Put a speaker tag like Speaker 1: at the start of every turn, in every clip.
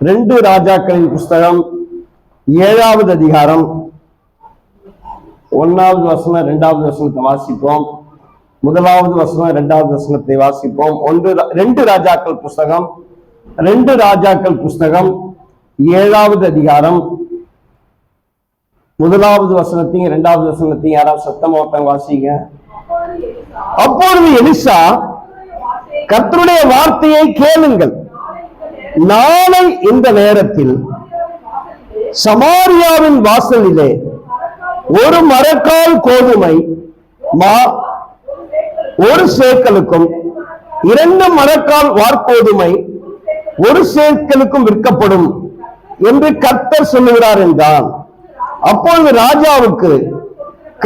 Speaker 1: 2 ராஜாக்களின் புஸ்தகம் 7வது அதிகாரம் 1வது வசனம் 2வது வசனத்தை வாசிப்போம். 1வது வசனம் 2வது வசனத்தை வாசிப்போம். 2 ராஜாக்கள் புஸ்தகம் 7வது அதிகாரம் 1வது வசனத்தையும் 2வது வசனத்தையும் யாராவது சத்தமா ஒருத்தங்க வாசிங்க. அப்பொழுது எலிசா, கர்த்தருடைய வார்த்தையை கேளுங்கள், நாளை இந்த நேரத்தில் சமாரியாவின் வாசலிலே ஒரு மரக்கால் கோதுமை மா 1 சேக்கலுக்கும் 2 மரக்கால் வார்கோதுமை 1 சேக்கலுக்கும் விற்கப்படும் என்று கர்த்தர் சொல்லுகிறார் என்றான். அப்பொழுது ராஜாவுக்கு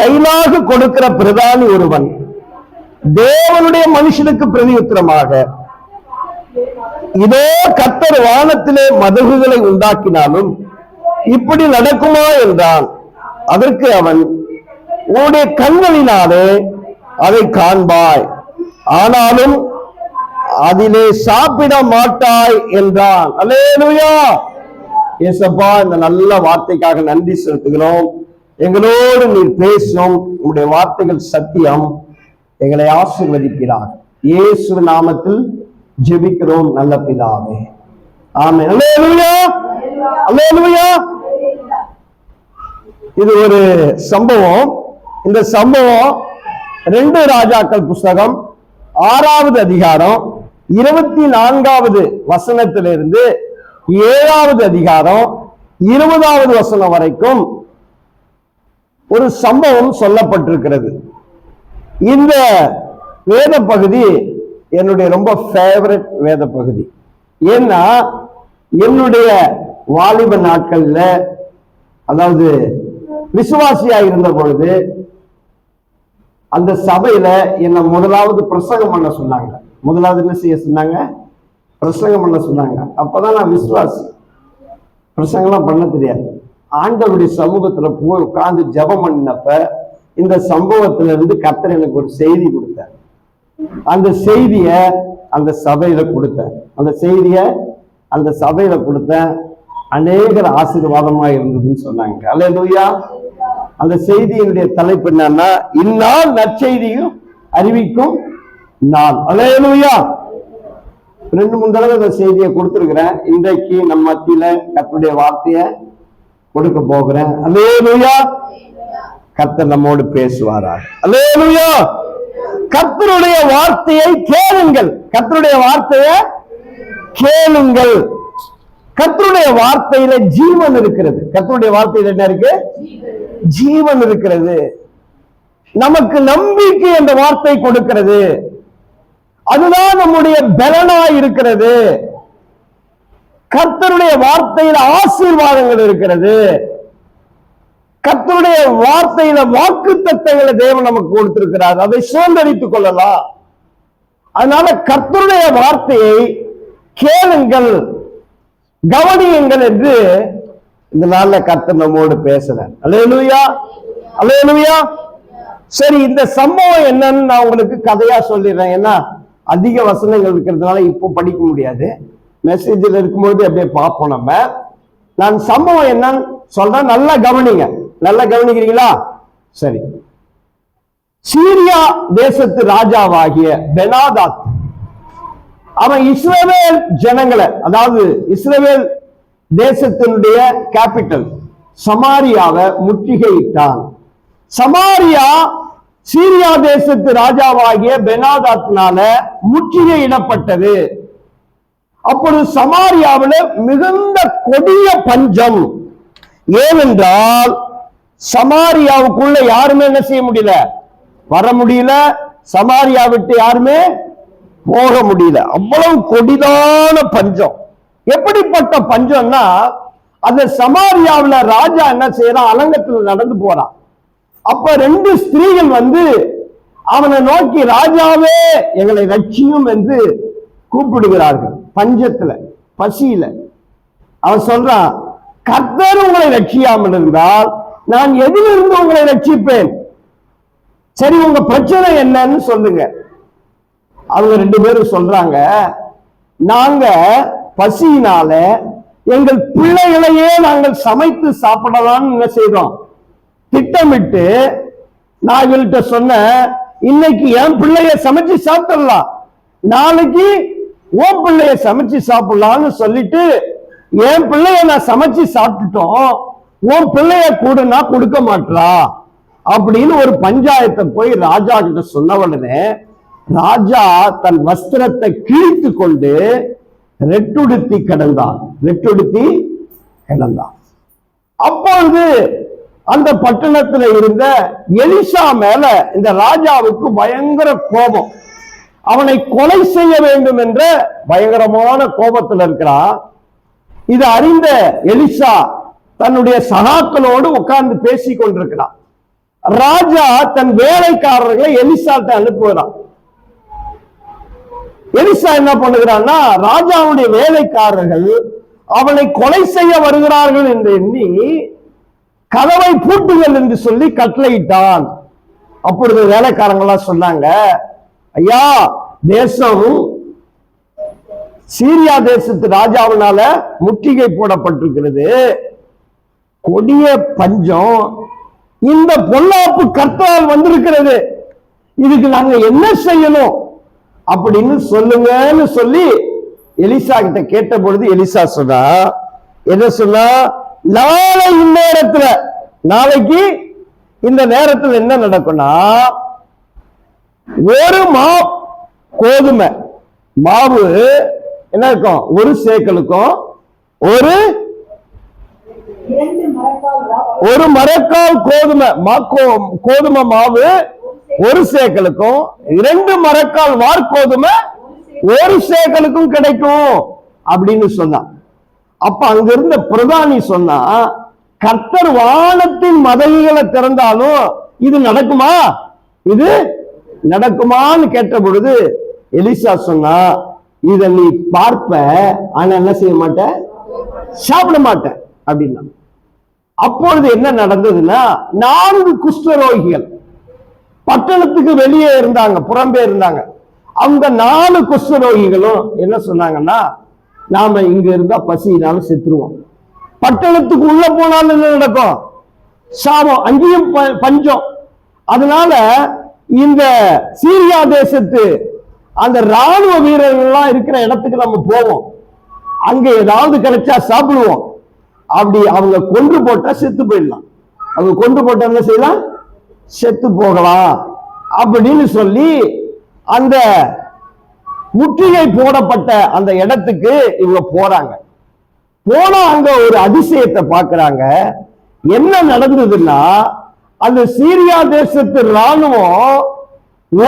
Speaker 1: கைலாக கொடுக்கிற பிரதானி ஒருவன் தேவனுடைய மனுஷனுக்கு பிரதியுத்தரமாக, இதோ கர்த்தர் வானத்திலே மதகுகளை உண்டாக்கினாலும் இப்படி நடக்குமா என்றான். அதற்கு அவன், உன்னுடைய கண்களினாலே அதை காண்பாய், ஆனாலும் அதிலே சாப்பிட மாட்டாய் என்றான். அல்லேலூயா. இயேசப்பா, இந்த நல்ல வார்த்தைக்காக நன்றி செலுத்துகிறோம். எங்களோடு நீர் பேசும், உங்களுடைய வார்த்தைகள் சத்தியம். எங்களை ஆசீர்வதிக்கிறார். இயேசு நாமத்தில் ஜெபிக்கிறோம் நல்ல பிதாவே, ஆமென். அல்லேலூயா, அல்லேலூயா. இது ஒரு சம்பவம். இந்த சம்பவம் 2 ராஜாக்கள் புஸ்தகம் 6வது அதிகாரம் 24வது வசனத்திலிருந்து 7வது அதிகாரம் 20வது வசனம் வரைக்கும் ஒரு சம்பவம் சொல்லப்பட்டிருக்கிறது. இந்த வேத பகுதி என்னுடைய ரொம்ப ஃபேவரட் வேத பகுதி. ஏன்னா என்னுடைய வாலிப நாட்கள்ல, அதாவது விசுவாசியா இருந்த பொழுது, அந்த சபையில என்ன முதலாவது பிரசங்கம் பண்ண சொன்னாங்க. முதலாவது என்ன செய்ய சொன்னாங்க? பிரசங்கம் பண்ண சொன்னாங்க. அப்பதான் நான் விசுவாசி. பிரசங்கம்லாம் பண்ண தெரியாது. ஆண்டவருடைய சமூகத்துல போய் உட்கார்ந்து ஜெபம் பண்ணினப்ப இந்த சம்பவத்துல இருந்து கர்த்தர் எனக்கு ஒரு செய்தி கொடுத்தார். அந்த செய்திய அந்த சபையில கொடுத்தேன். அந்த சபையில கொடுத்தேன். அநேகர் ஆசீர்வாதமா இருந்ததுன்னு சொன்னாங்க. அல்லேலூயா. அந்த செய்தியினுடைய தலைப்பு என்னன்னா, இந்நாள் நற்செய்தியும் அறிவிக்கும் நாள். அல்லேலூயா. 2-3 தடவை அந்த செய்தியை கொடுத்திருக்கிறேன். இன்றைக்கு நம்ம மத்தியில கர்த்தருடைய வார்த்தையை கொடுக்க போகிறேன். அல்லேலூயா. கர்த்தர் நம்மோடு பேசுவாரா. அல்லேலூயா. கர்த்தருடைய வார்த்தையை கேளுங்கள். கர்த்தருடைய வார்த்தையை கேளுங்கள். கர்த்தருடைய வார்த்தையில ஜீவன் இருக்கிறது. கர்த்தருடைய வார்த்தையில என்ன இருக்கு? ஜீவன் இருக்கிறது. நமக்கு நம்பிக்கை என்ற வார்த்தை கொடுக்கிறது. அதுதான் நம்முடைய பலனாய் இருக்கிறது. கர்த்தருடைய வார்த்தையில ஆசீர்வாதங்கள் இருக்கிறது. கர்த்தருடைய வார்த்தையில வாக்குத்தத்தங்களை தேவன் நமக்கு கொடுத்திருக்கிறார். அதை சுதந்திரித்துக் கொள்ளலாம். அதனால கர்த்தருடைய வார்த்தையை கேளுங்கள், கவனியுங்கள் என்று இந்த நாள்ல கர்த்தர் நம்மோடு பேசுறார். அல்லேலூயா, அல்லேலூயா. சரி, இந்த சம்பவம் என்னன்னு நான் உங்களுக்கு கதையா சொல்லிடுறேன். ஏன்னா அதிக வசனங்கள் இருக்கிறதுனால இப்போ படிக்க முடியாது. மெசேஜில் இருக்கும்போது அப்படியே பார்ப்போம் நம்ம. நான் சம்பவம் என்னன்னு சொல்றேன், நல்லா கவனிங்க. நல்லா கவனிக்கிறீங்களா? சரி. சீரியா தேசத்து ராஜாவாகிய பெனாதாத், அவன் இஸ்ரவேல் ஜனங்களை, அதாவது இஸ்ரவேல் தேசத்தினுடைய கேபிட்டல் சமாரியாவை முற்றுகையிட்டான். சமாரியா சீரியா தேசத்து ராஜாவாகிய பெனாதாத்னால முற்றுகையிடப்பட்டது. அப்பொழுது சமாரியாவில் மிகுந்த கொடிய பஞ்சம். ஏனென்றால் சமாரியாவுக்குள்ள யாருமே என்ன செய்ய முடியல, வர முடியல. சமாரியா விட்டு யாருமே போக முடியல. அவ்வளவு கொடிதான பஞ்சம். எப்படிப்பட்ட பஞ்சம்னா, அந்த சமாரியாவில் ராஜா என்ன செய்யறான், அலங்கத்தில் நடந்து போறான். அப்ப 2 ஸ்திரீகள் வந்து அவனை நோக்கி, ராஜாவே எங்களை ரட்சியும் என்று கூப்பிடுகிறார்கள். பஞ்சத்துல, பசியில. அவன் சொல்றான், கர்த்தர் உங்களை ரட்சியாமல் இருந்தால் நான் எதிலிருந்து உங்களை ரட்சிப்பேன்? சரி, உங்க பிரச்சனை என்னன்னு சொல்லுங்க. அவங்க 2 பேரும் சொல்றாங்க, நாங்க பசியினால எங்கள் பிள்ளைகளையே நாங்கள் சமைத்து சாப்பிடலாம்னு என்ன செய்தோம், திட்டமிட்டு நான் இவள்கிட்ட சொன்ன, இன்னைக்கு என் பிள்ளைய சமைச்சு சாப்பிடலாம், நாளைக்கு உன் பிள்ளைய சமைச்சு சாப்பிடலாம்னு சொல்லிட்டு என் பிள்ளைய நான் சமைச்சு சாப்பிட்டுட்டோம், உன் பிள்ளைய கூடனா கொடுக்க மாட்டா அப்படின்னு ஒரு பஞ்சாயத்தை போய் ராஜா கிட்ட சொன்ன உடனே ராஜா தன் வஸ்திரத்தை கிழித்து கொண்டு ரெட்டுடுத்தி கிடந்தான். அப்பொழுது அந்த பட்டணத்துல இருந்த எலிசா மேல இந்த ராஜாவுக்கு பயங்கர கோபம். அவனை கொலை செய்ய வேண்டும் என்ற பயங்கரமான கோபத்தில் இருக்கிறான். இது அறிந்த எலிசா தன்னுடைய சகாக்களோடு உட்கார்ந்து பேசிக் கொண்டிருக்கிறான். ராஜா தன் வேலைக்காரர்களை எலிசாட்ட அனுப்புகிறான். எலிசா என்ன பண்ணுகிறான்னா, ராஜாவுடைய வேலைக்காரர்கள் அவனை கொலை செய்ய வருகிறார்கள் என்று எண்ணி கதவை பூட்டுகள் என்று சொல்லி கட்டளையிட்டான். அப்பொழுது வேலைக்காரங்களாம் சொன்னாங்க, ஐயா, தேசம் சீரியா தேசத்து ராஜாவினால முற்றுகை போடப்பட்டிருக்கிறது, கொடிய பஞ்சம், இந்த பொல்லாப்பு கர்த்தரால் வந்திருக்கிறது, இதுக்கு நாங்க என்ன செய்யணும் அப்படின்னு சொல்லுங்கன்னு சொல்லி எலிசா கிட்ட கேட்ட பொழுது எலிசா சொன்னா, என்ன சொன்னா, நாளை இந்நேரத்துல, நாளைக்கு இந்த நேரத்தில் என்ன நடக்கும்னா, ஒரு கோதுமை மாவு என்ன இருக்கும், ஒரு சேக்கலுக்கும் ஒரு மரக்கால் கோதுமை மாவு ஒரு சேக்கலுக்கும் 2 மரக்கால் வார்கோதுமை ஒரு சேக்கலுக்கும் கிடைக்கும் அப்படின்னு சொன்னான். அப்ப அங்க இருந்த பிரதானி சொன்னா, கர்த்தர் வானத்தின் மதகுகளை திறந்தாலும் இது நடக்குமா, இது நடக்குமான்னு கேட்ட பொழுது எலிசா சொன்னா, இத நீ பார்ப்ப, ஆனா என்ன செய்ய மாட்ட, சாப்பிட மாட்டேன் அப்படின்னா. அப்பொழுது என்ன நடந்ததுன்னா, 4 குஷ்டரோகிகள் பட்டணத்துக்கு வெளியே இருந்தாங்க, புறம்பே இருந்தாங்க. அவங்க 4 குஷ்டரோகிகளும் என்ன சொன்னாங்கன்னா, நாம இங்க இருந்தா பசியினால செத்துருவோம், பட்டணத்துக்கு உள்ள போனாலும் என்ன நடக்கும், சாபம், அங்கேயும் பஞ்சம். அதனால இந்த சீரியா தேசத்து அந்த ராணுவ வீரர்கள்லாம் இருக்கிற இடத்துக்கு நம்ம போவோம், அங்க ஏதாவது கிடைச்சா சாப்பிடுவோம், அப்படி அவங்க கொன்று போட்டா செத்து போயிடலாம், அவங்க கொன்று போட்டா என்ன செய்யலாம், செத்து போகலாம் அப்படின்னு சொல்லி அந்த முற்றுகை போடப்பட்ட அந்த இடத்துக்கு இவங்க போறாங்க. போனா அங்க ஒரு அதிசயத்தை பார்க்கிறாங்க. என்ன நடந்ததுன்னா, அந்த சீரியா தேசத்து ராணுவம்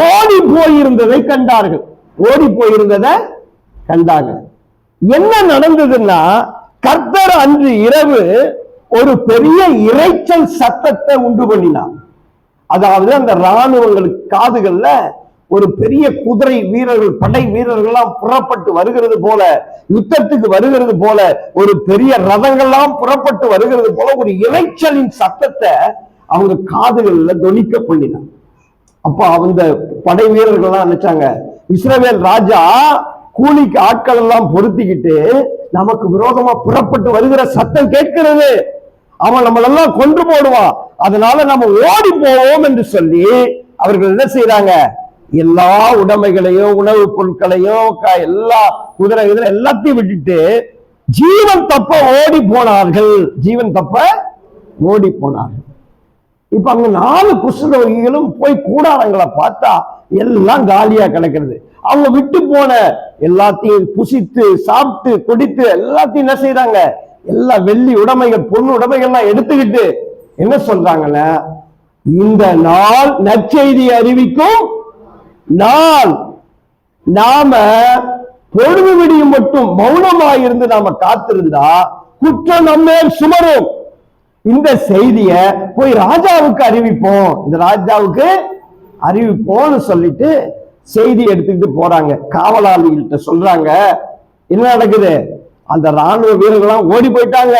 Speaker 1: ஓடி போயிருந்ததை கண்டார்கள். என்ன நடந்ததுன்னா, கர்த்தர் அன்று இரவு ஒரு பெரிய இரைச்சல் சத்தத்தை உண்டு பண்ணினார். அதாவது அந்த ராணுவங்களுக்கு காதுகள்ல ஒரு பெரிய குதிரை வீரர்கள், படை வீரர்கள்லாம் புறப்பட்டு வருகிறது போல, யுத்தத்துக்கு வருகிறது போல, ஒரு பெரிய ரதங்கள்லாம் புறப்பட்டு வருகிறது போல ஒரு இரைச்சலின் சத்தத்தை அவங்க காதுகள்ல தொனிக்க பண்ணினாங்க. அப்ப அந்த படை வீரர்கள்லாம் நினைச்சாங்க, இஸ்ரவேல் ராஜா கூலிக்கு ஆட்கள் எல்லாம் பொருத்திக்கிட்டு நமக்கு விரோதமா புறப்பட்டு வருகிற சத்தம் கேட்கிறது, அவன் நம்மளெல்லாம் கொன்று போடுவான், அதனால நம்ம ஓடி போவோம் என்று சொல்லி அவர்கள் என்ன செய்யறாங்க, எல்லா உடைமைகளையும் உணவுப் பொருட்களையும் எல்லா குதிரை எல்லாத்தையும் விட்டுட்டு ஜீவன் தப்ப ஓடி போனார்கள். இப்ப அங்க 4 குஷ்டரோகிகளும் போய் கூடாரங்களை பார்த்தா எல்லாம் காலியா கிடக்கிறது. அவங்க விட்டு போன எல்லாத்தையும் புசித்து சாப்பிட்டு குடித்து எல்லாத்தையும் என்ன செய்யறாங்க, எல்லா வெள்ளி உடைமைகள் பொண்ணு உடைமைகள்லாம் எடுத்துக்கிட்டு என்ன சொல்றாங்கன்னா, இந்த நாள் நற்செய்தி அறிவிக்கும் நாள், நாம பொழுது விடியும் மட்டும் மௌனமாயிருந்து நாம காத்திருந்தா குற்றம் நம்மேல் சுமரும், இந்த செய்திய போய் ராஜாவுக்கு அறிவிப்போம், இந்த ராஜாவுக்கு அறிவிப்போம்னு சொல்லிட்டு செய்தி எடுத்துக்கிட்டு போறாங்க. காவலாளிகிட்ட சொல்றாங்க, என்ன நடக்குது, அந்த ராணுவ வீரர்கள்லாம் ஓடி போயிட்டாங்க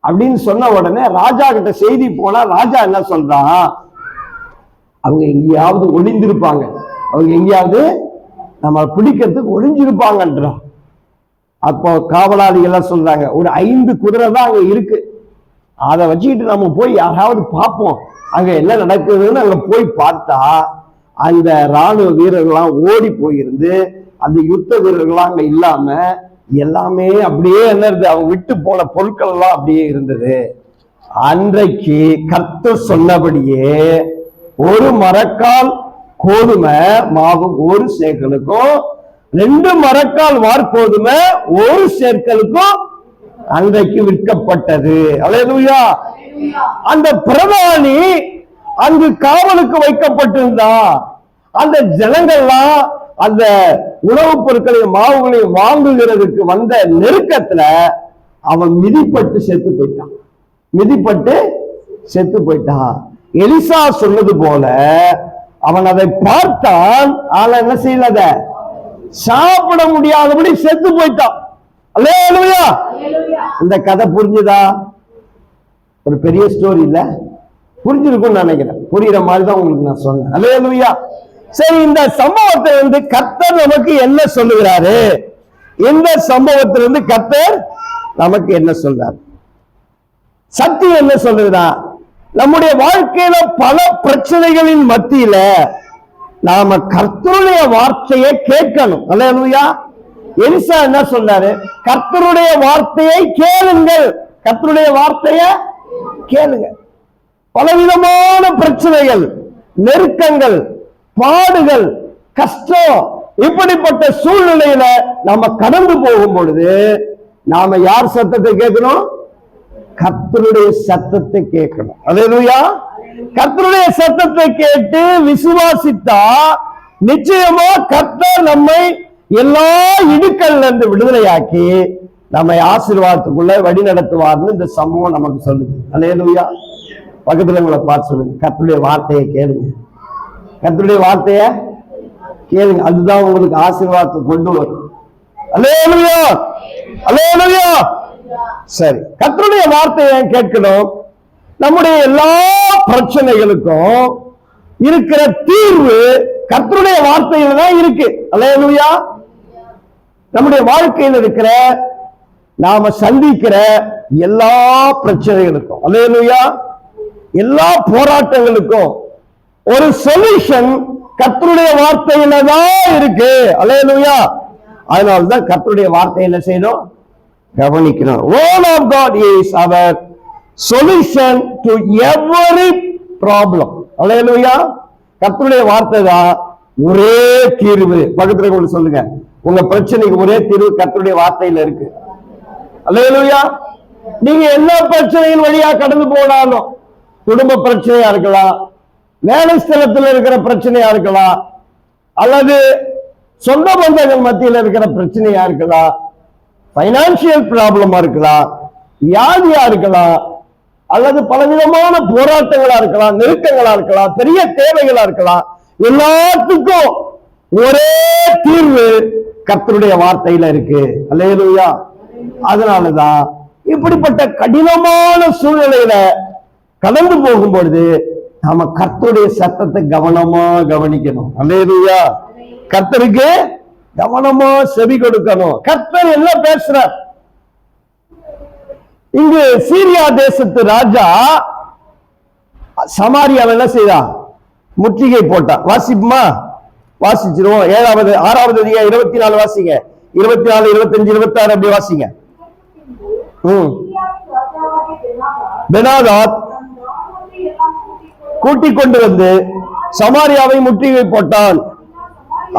Speaker 1: அப்படின்னு சொன்ன உடனே ராஜா கிட்ட செய்தி போனா ராஜா என்ன சொல்றான், அவங்க எங்கேயாவது ஒளிந்திருப்பாங்க, அவங்க எங்கேயாவது நம்ம பிடிக்கிறதுக்கு ஒளிஞ்சிருப்பாங்கன்றான். அப்போ காவலாளிகள் சொல்றாங்க, ஒரு 5 குதிரை தான் அங்க இருக்கு, அதை வச்சுக்கிட்டு நம்ம போய் யாராவது பார்ப்போம் அங்க என்ன நடக்குதுன்னு. அங்க போய் பார்த்தா அந்த ராணுவ வீரர்கள்லாம் ஓடி போயிருந்து அந்த யுத்த வீரர்கள்லாம் அங்க இல்லாம எல்லாமே அப்படியே என்ன இருந்தது, அவங்க விட்டு போன பொருட்கள் எல்லாம் அப்படியே இருந்தது. அன்றைக்கு கர்த்தர் சொன்னபடியே ஒரு மரக்கால் கோதுமை மாவு 1 சேக்கலுக்கும் 2 மரக்கால் வார்கோதுமை 1 சேக்கலுக்கும் அன்றைக்கு விற்கப்பட்டது. அல்லேலூயா. அந்த பிரதானி அங்கு காவலுக்கு வைக்கப்பட்டிருந்தா அந்த ஜனங்கள்லாம் அந்த உணவுப் பொருட்களையும் மாவுகளையும் வாங்குகிறதுக்கு வந்த நெருக்கத்துல அவன் மிதிப்பட்டு செத்து போயிட்டான். மிதிப்பட்டு செத்து போயிட்டான். எலிசா சொன்னது போல அவன் அதை பார்த்தான், ஆனா என்ன செய்யல, சாப்பிட முடியாதபடி செத்து போயிட்டான். அல்லேலூயா. இந்த கதை புரிஞ்சுதா? ஒரு பெரிய ஸ்டோரி இல்ல, புரிஞ்சிருக்கும்னு நினைக்கிறேன். புரியுற மாதிரி தான் உங்களுக்கு நான் சொன்னேன். அல்லேலூயா. சரி, இந்த சம்பவத்தை கர்த்தர் நமக்கு என்ன சொல்லுகிறாரு? இந்த சம்பவத்திலிருந்து கர்த்தர் நமக்கு என்ன சொல்றாரு? சத்தியம் என்ன சொல்லுகிறா? நம்முடைய வாழ்க்கையில பல பிரச்சனைகளின் மத்தியில நாம கர்த்தருடைய வார்த்தையை கேட்கணும். அல்லேலூயா. எலிசா என்ன சொன்னாரு? கர்த்தருடைய வார்த்தையை கேளுங்கள். கர்த்தருடைய வார்த்தையை கேளுங்க. பலவிதமான பிரச்சனைகள், நெருக்கங்கள், பாடுகள், கஷ்டம், இப்படிப்பட்ட சூழ்நிலையில நாம கடந்து போகும் பொழுது நாம யார் சத்தத்தை கேட்கணும்? கர்த்தருடைய சத்தத்தை கேட்கணும். அல்லேலூயா. கர்த்தருடைய சத்தத்தை கேட்டு விசுவாசித்தா நிச்சயமா கர்த்தர் நம்மை எல்லா இடுக்கள்ல இருந்து விடுதலையாக்கி நம்மை ஆசீர்வாதத்துக்குள்ள வழி நடத்துவார்னு இந்த சம்பவம் நமக்கு சொல்லுது. அல்லேலூயா. பக்கத்துல உங்களை பார்த்து சொல்லுங்க, கர்த்தருடைய வார்த்தையை கேளுங்க. கர்த்தருடைய வார்த்தையை கேளுங்க, அதுதான் உங்களுக்கு ஆசீர்வாதத்தை கொண்டு வரும். அல்லேலூயா. அல்லேலூயா. சரி, கர்த்தருடைய வார்த்தையை கேட்கணும். நம்முடைய எல்லா பிரச்சனைகளுக்கும் இருக்கிற தீர்வு கர்த்தருடைய வார்த்தையில தான் இருக்கு. அல்லேலூயா. நம்முடைய வாழ்க்கையில் இருக்கிற நாம சந்திக்கிற எல்லா பிரச்சனைகளுக்கும், அல்லேலூயா, எல்லா போராட்டங்களுக்கும் ஒரு சொல்யூஷன் கர்த்தருடைய வார்த்தையில தான் இருக்கு. அல்லேலூயா. அதனால்தான் கர்த்தருடைய வார்த்தை என்ன செய்யணும்? கவனிக்கணும். Word of God is our solution to every problem. அல்லேலூயா. கர்த்தருடைய வார்த்தை தான் ஒரே தீர்வு. பக்கத்துல கொண்டு சொல்லுங்க, உங்க பிரச்சனைக்கு ஒரே தீர்வு கர்த்தருடைய வார்த்தையில இருக்கு. அல்லேலூயா. நீங்க எல்லா பிரச்சனையின் வழியா கடந்து போனாலும், குடும்ப பிரச்சனையா இருக்கலாம், வேலை ஸ்தலத்தில் இருக்கிற பிரச்சனையா இருக்கலாம், அல்லது சொந்த பந்தங்கள் மத்தியில் இருக்கிற பிரச்சனையா இருக்கலாம், பைனான்சியல் ப்ராப்ளமா இருக்கலாம், வியாதியா இருக்கலாம், அல்லது பலவிதமான போராட்டங்களா இருக்கலாம், நெருக்கங்களா இருக்கலாம், பெரிய தேவைகளா இருக்கலாம், எல்லாத்துக்கும் ஒரே தீர்வு கர்த்தருடைய வார்த்தையில இருக்கு. அல்லேலூயா. அதனாலதான் இப்படிப்பட்ட கடினமான சூழ்நிலையில கடந்து போகும்பொழுது நாம கர்த்தருடைய சத்தத்தை கவனமா கவனிக்கணும். அல்லேலூயா. கர்த்தருக்கு கவனமா செவி கொடுக்கணும். கர்த்தர் என்ன பேசுறார்? இங்கு சீரியா தேசத்து ராஜா சமாரியாவை என்ன செய்தான்? முற்றுகை போட்டான். வாசிப்புமா? வாசிச்சிருவோம். 6வது அதிகாரம் 24 வாசிங்க. 24, 25, 26 அப்படி வாசிங்க. பெனாதாத் கூட்டிக் கொண்டு வந்து சமாரியாவை முற்றுகை போட்டான்.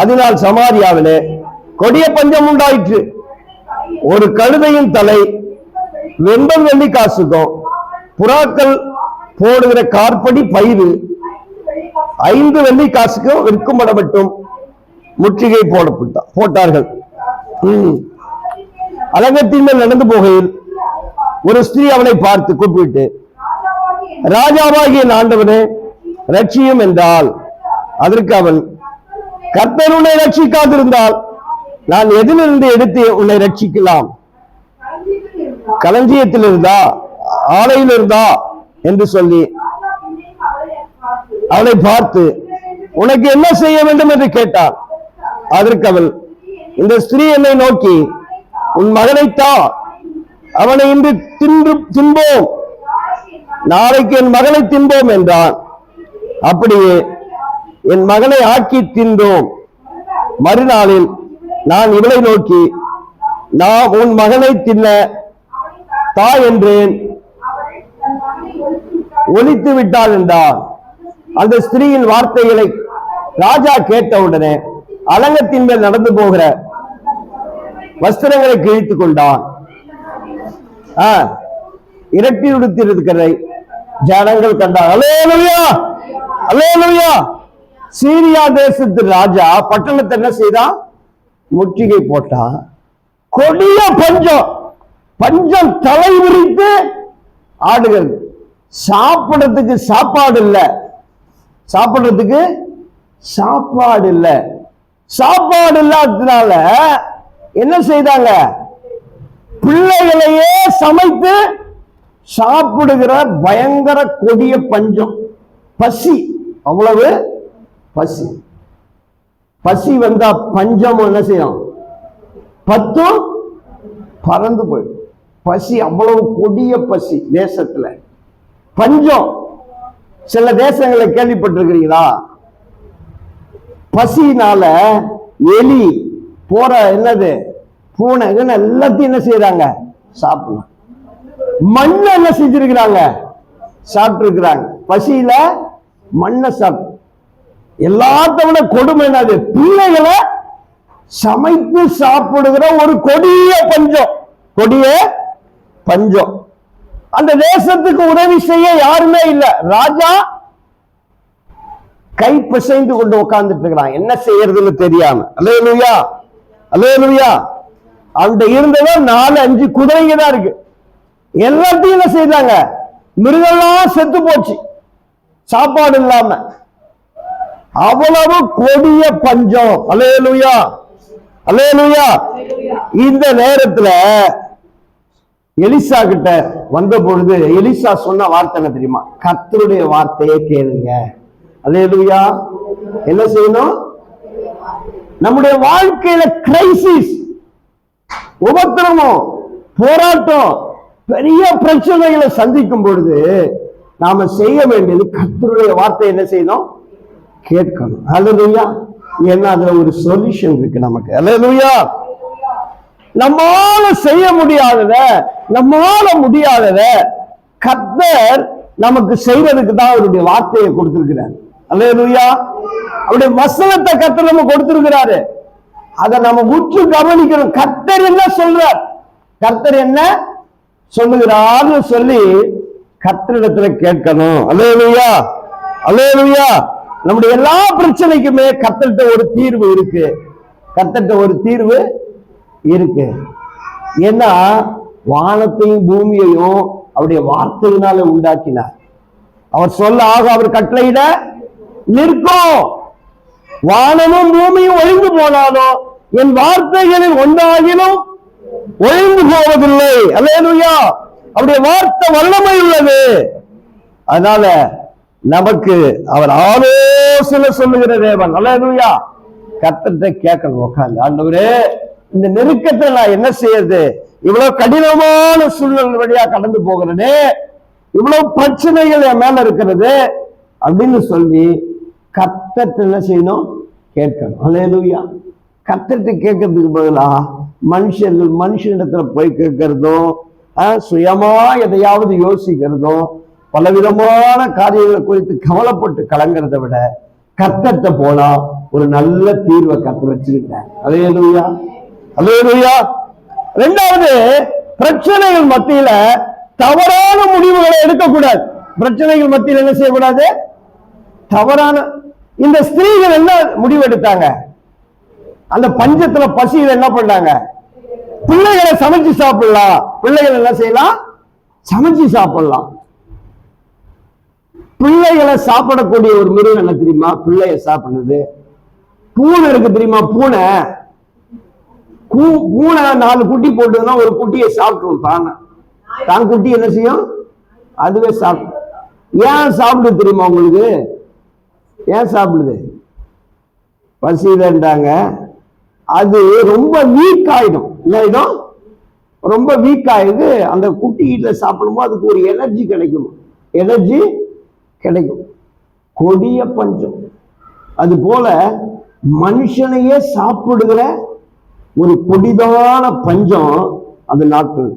Speaker 1: அதனால் சமாரியாவிலே கொடிய பஞ்சம் உண்டாயிற்று. ஒரு கழுதையின் தலை 80 வெள்ளி காசுக்கும், புறாக்கள் போடுகிற கார்படி பயிறு 5 வெள்ளி காசுக்கும் விற்கும்படப்பட்டும் முற்றுகை போட்டார்கள். அலங்கத்தின் மேல் நடந்து போகையில் ஒரு ஸ்திரீ அவனை பார்த்து கூப்பிட்டு, ராஜாவாகிய ஆண்டவனே ரட்சியும் என்றால். அதற்கு அவன், கர்த்தர் உன்னை ரட்சிக்காதிருந்தால் நான் எதிலிருந்து எடுத்து உன்னை ரட்சிக்கலாம்? களஞ்சியத்தில் இருந்தா, ஆலையில் இருந்தா என்று சொல்லி அவளை பார்த்து, உனக்கு என்ன செய்ய வேண்டும் என்று கேட்டார். அதற்கு அவள், இந்த ஸ்திரீ என்னை நோக்கி உன் மகனைத்தான், அவனை இன்று தின்போம், நாளைக்கு என் மகனை தின்போம் என்றான். அப்படியே என் மகனை ஆக்கி தின்றோம். மறுநாளில் நான் இவளை நோக்கி, நான் உன் மகனை தின்ன தா என்றேன், ஒலித்து விட்டாள் என்றார். அந்த ஸ்திரீயின் வார்த்தைகளை ராஜா கேட்டவுடனே அலங்கத்தின் மேல் நடந்து போகிற வஸ்திரங்களை கிழித்துக் கொண்டான். இரட்டி உடுத்திருக்கிறதை ஜனங்கள் கண்டார். அல்லேலூயா, அல்லேலூயா. சீரியா தேசத்து ராஜா பட்டணத்தை என்ன செய்தான்? முற்றுகை போட்டான். கொடிய பஞ்சம், பஞ்சம் தலை விரித்து ஆடுகிறது. சாப்பிடறதுக்கு சாப்பாடு இல்ல, சாப்பிடுறதுக்கு சாப்பாடு இல்ல. சாப்பாடு இல்லாததுனால என்ன செய்தாங்க? பிள்ளைகளையே சமைத்து சாப்பிடுகிற பயங்கர கொடிய பஞ்சம், பசி. அவ்வளவு பசி. பசி வந்தா பஞ்சம் என்ன செய்யும்? பத்தும் பறந்து போயிடும். பசி அவ்வளவு கொடிய பசி தேசத்துல. பஞ்சம் சில தேசங்களை கேள்விப்பட்டிருக்கிறீங்களா? பசினால எலி போற என்னது பூனை எல்லாத்தையும் என்ன செய்யறாங்க? சாப்பிடலாம். மண்ணை என்ன செஞ்சிருக்கிறாங்க? சாப்பிட்டு இருக்கிறாங்க. பசியில மண்ணை சாப்பிட்டு. எல்லாத்த விட கொடுமை என்னது? பிள்ளைகளை சமைத்து சாப்பிடுகிற ஒரு கொடிய பஞ்சம், கொடிய பஞ்சம். அந்த தேசத்துக்கு உதவி செய்ய யாருமே இல்லை. ராஜா கை பிசைந்து கொண்டு உட்கார்ந்துட்டு இருக்கிறான், என்ன செய்யறதுன்னு தெரியாம. அல்லேலூயா, அல்லேலூயா. அந்த இருந்ததோ 4-5 குதிரைங்க தான் இருக்கு. எல்லாத்தையும் என்ன செய்தாங்க? மிருகெல்லாம் செத்து போச்சு, சாப்பாடு இல்லாம. அவ்வளவு கொடிய பஞ்சம். அல்லேலூயா, அல்லேலூயா. இந்த நேரத்துல எலிசா கிட்ட வந்த பொழுது எலிசா சொன்ன வார்த்தை என்ன தெரியுமா? கர்த்தருடைய வார்த்தையை கேளுங்க. அல்லேலூயா. என்ன செய்யணும்? நம்முடைய வாழ்க்கையில கிரைசிஸ், உபத்திரமும் போராட்டம், பெரிய பிரச்சனைகளை சந்திக்கும் பொழுது நாம செய்ய வேண்டியது கர்த்தருடைய வார்த்தை என்ன செய்யணும்? கேட்கணும். அல்லேலூயா. ஏன்னா அதுல ஒரு சொல்யூஷன் இருக்கு நமக்கு. அல்லேலூயா. நம்மால செய்ய முடியாதத, நம்மால முடியாதத கர்த்தர் நமக்கு செய்வதற்கு தான் அவருடைய வார்த்தையை கொடுத்திருக்கிறார். அல்லேலூயா. அவருடைய வசனத்தை கர்த்தர் நம்ம கொடுத்திருக்கிறாரு. அதை நம்ம உற்று கவனிக்கணும். கர்த்தர் என்ன சொல்றார், கர்த்தர் என்ன சொல்லுகிறார்னு சொல்லி கர்த்தரிடத்துல கேட்கணும். அல்லேலூயா, அல்லேலூயா. நம்முடைய எல்லா பிரச்சனைக்குமே கர்த்தர்கிட்ட ஒரு தீர்வு இருக்கு. கர்த்தர்கிட்ட ஒரு தீர்வு இருக்கு. ஏன்னா வானத்தையும் பூமியையும் அவருடைய வார்த்தையினால உண்டாக்கினார். அவர் சொல்ல ஆக அவர் கட்டளையிட நிற்கும். வானமும் பூமியும் ஒழிந்து போனாலும் என் வார்த்தைகளில் ஒன்றாகிலும் ஒழிந்து போவதில்லை. அல்லேலூயா. அவருடைய வார்த்தை வல்லமை உள்ளது. அதனால நமக்கு அவர் ஆலோசனை சொல்லுகிற தேவன். அல்லேலூயா. கர்த்தர்கிட்ட கேட்கணும் உட்கார்ந்து, ஆண்டவரே இந்த நெருக்கத்தை நான் என்ன செய்யறது? இவ்வளவு கடினமான சூழ்நிலை வழியா கடந்து போகிறேனே, இவ்வளவு பிரச்சனைகள் என் மேல இருக்கிறது அப்படின்னு சொல்லி கர்த்தர்கிட்ட என்ன செய்யணும்? கேட்கணும். அல்லேலூயா. கர்த்தர்கிட்ட கேட்கறதுக்கு பதிலா மனுஷனிடத்துல போய் கேட்கறதும், சுயமா எதையாவது யோசிக்கிறதும், பலவிதமான காரியங்களை குறித்து கவலைப்பட்டு கலங்கிறத விட கர்த்தர்கிட்ட போனா ஒரு நல்ல தீர்வை கர்த்தர் வச்சிருக்கிறார். அல்லேலூயா, அல்லேலூயா. இரண்டாவது, பிரச்சனைகள் மத்தியில தவறான முடிவுகளை எடுக்கக்கூடாது. பிரச்சனைகள் மத்தியில் என்ன செய்யக்கூடாது? தவறான. இந்த ஸ்திரீகள் என்ன முடிவு எடுத்தாங்க? அந்த பஞ்சத்துல பசியில என்ன பண்ணாங்க? பிள்ளைகளை சமைச்சு சாப்பிடலாம். பிள்ளைகள் என்ன செய்யலாம்? சமைச்சு சாப்பிடலாம். பிள்ளைகளை சாப்பிடக்கூடிய ஒரு மிருகம் என்ன தெரியுமா? பிள்ளைய சாப்பிடுறது. பூனை இருக்கு தெரியுமா? பூனை 4 குட்டி போட்டுதுன்னா ஒரு குட்டியை சாப்பிட்டுரும். தான் குட்டி என்ன செய்யும்? அதுவே சாப்பிடும். ஏன் சாப்பிடுது தெரியுமா உங்களுக்கு? ஏன் சாப்பிடுது? பசியிலன்றாங்க. அது ரொம்ப வீக் ஆயிடும். என்ன ஆயிடும்? ரொம்ப வீக் ஆயிடுது. அந்த குட்டி ஈட்ல சாப்பிடும்போது அதுக்கு ஒரு எனர்ஜி கிடைக்கும். கொடிய பஞ்சம். அது போல மனுஷனையே சாப்பிடுகிற ஒரு கொடிதான பஞ்சம் அந்த நாட்கள்.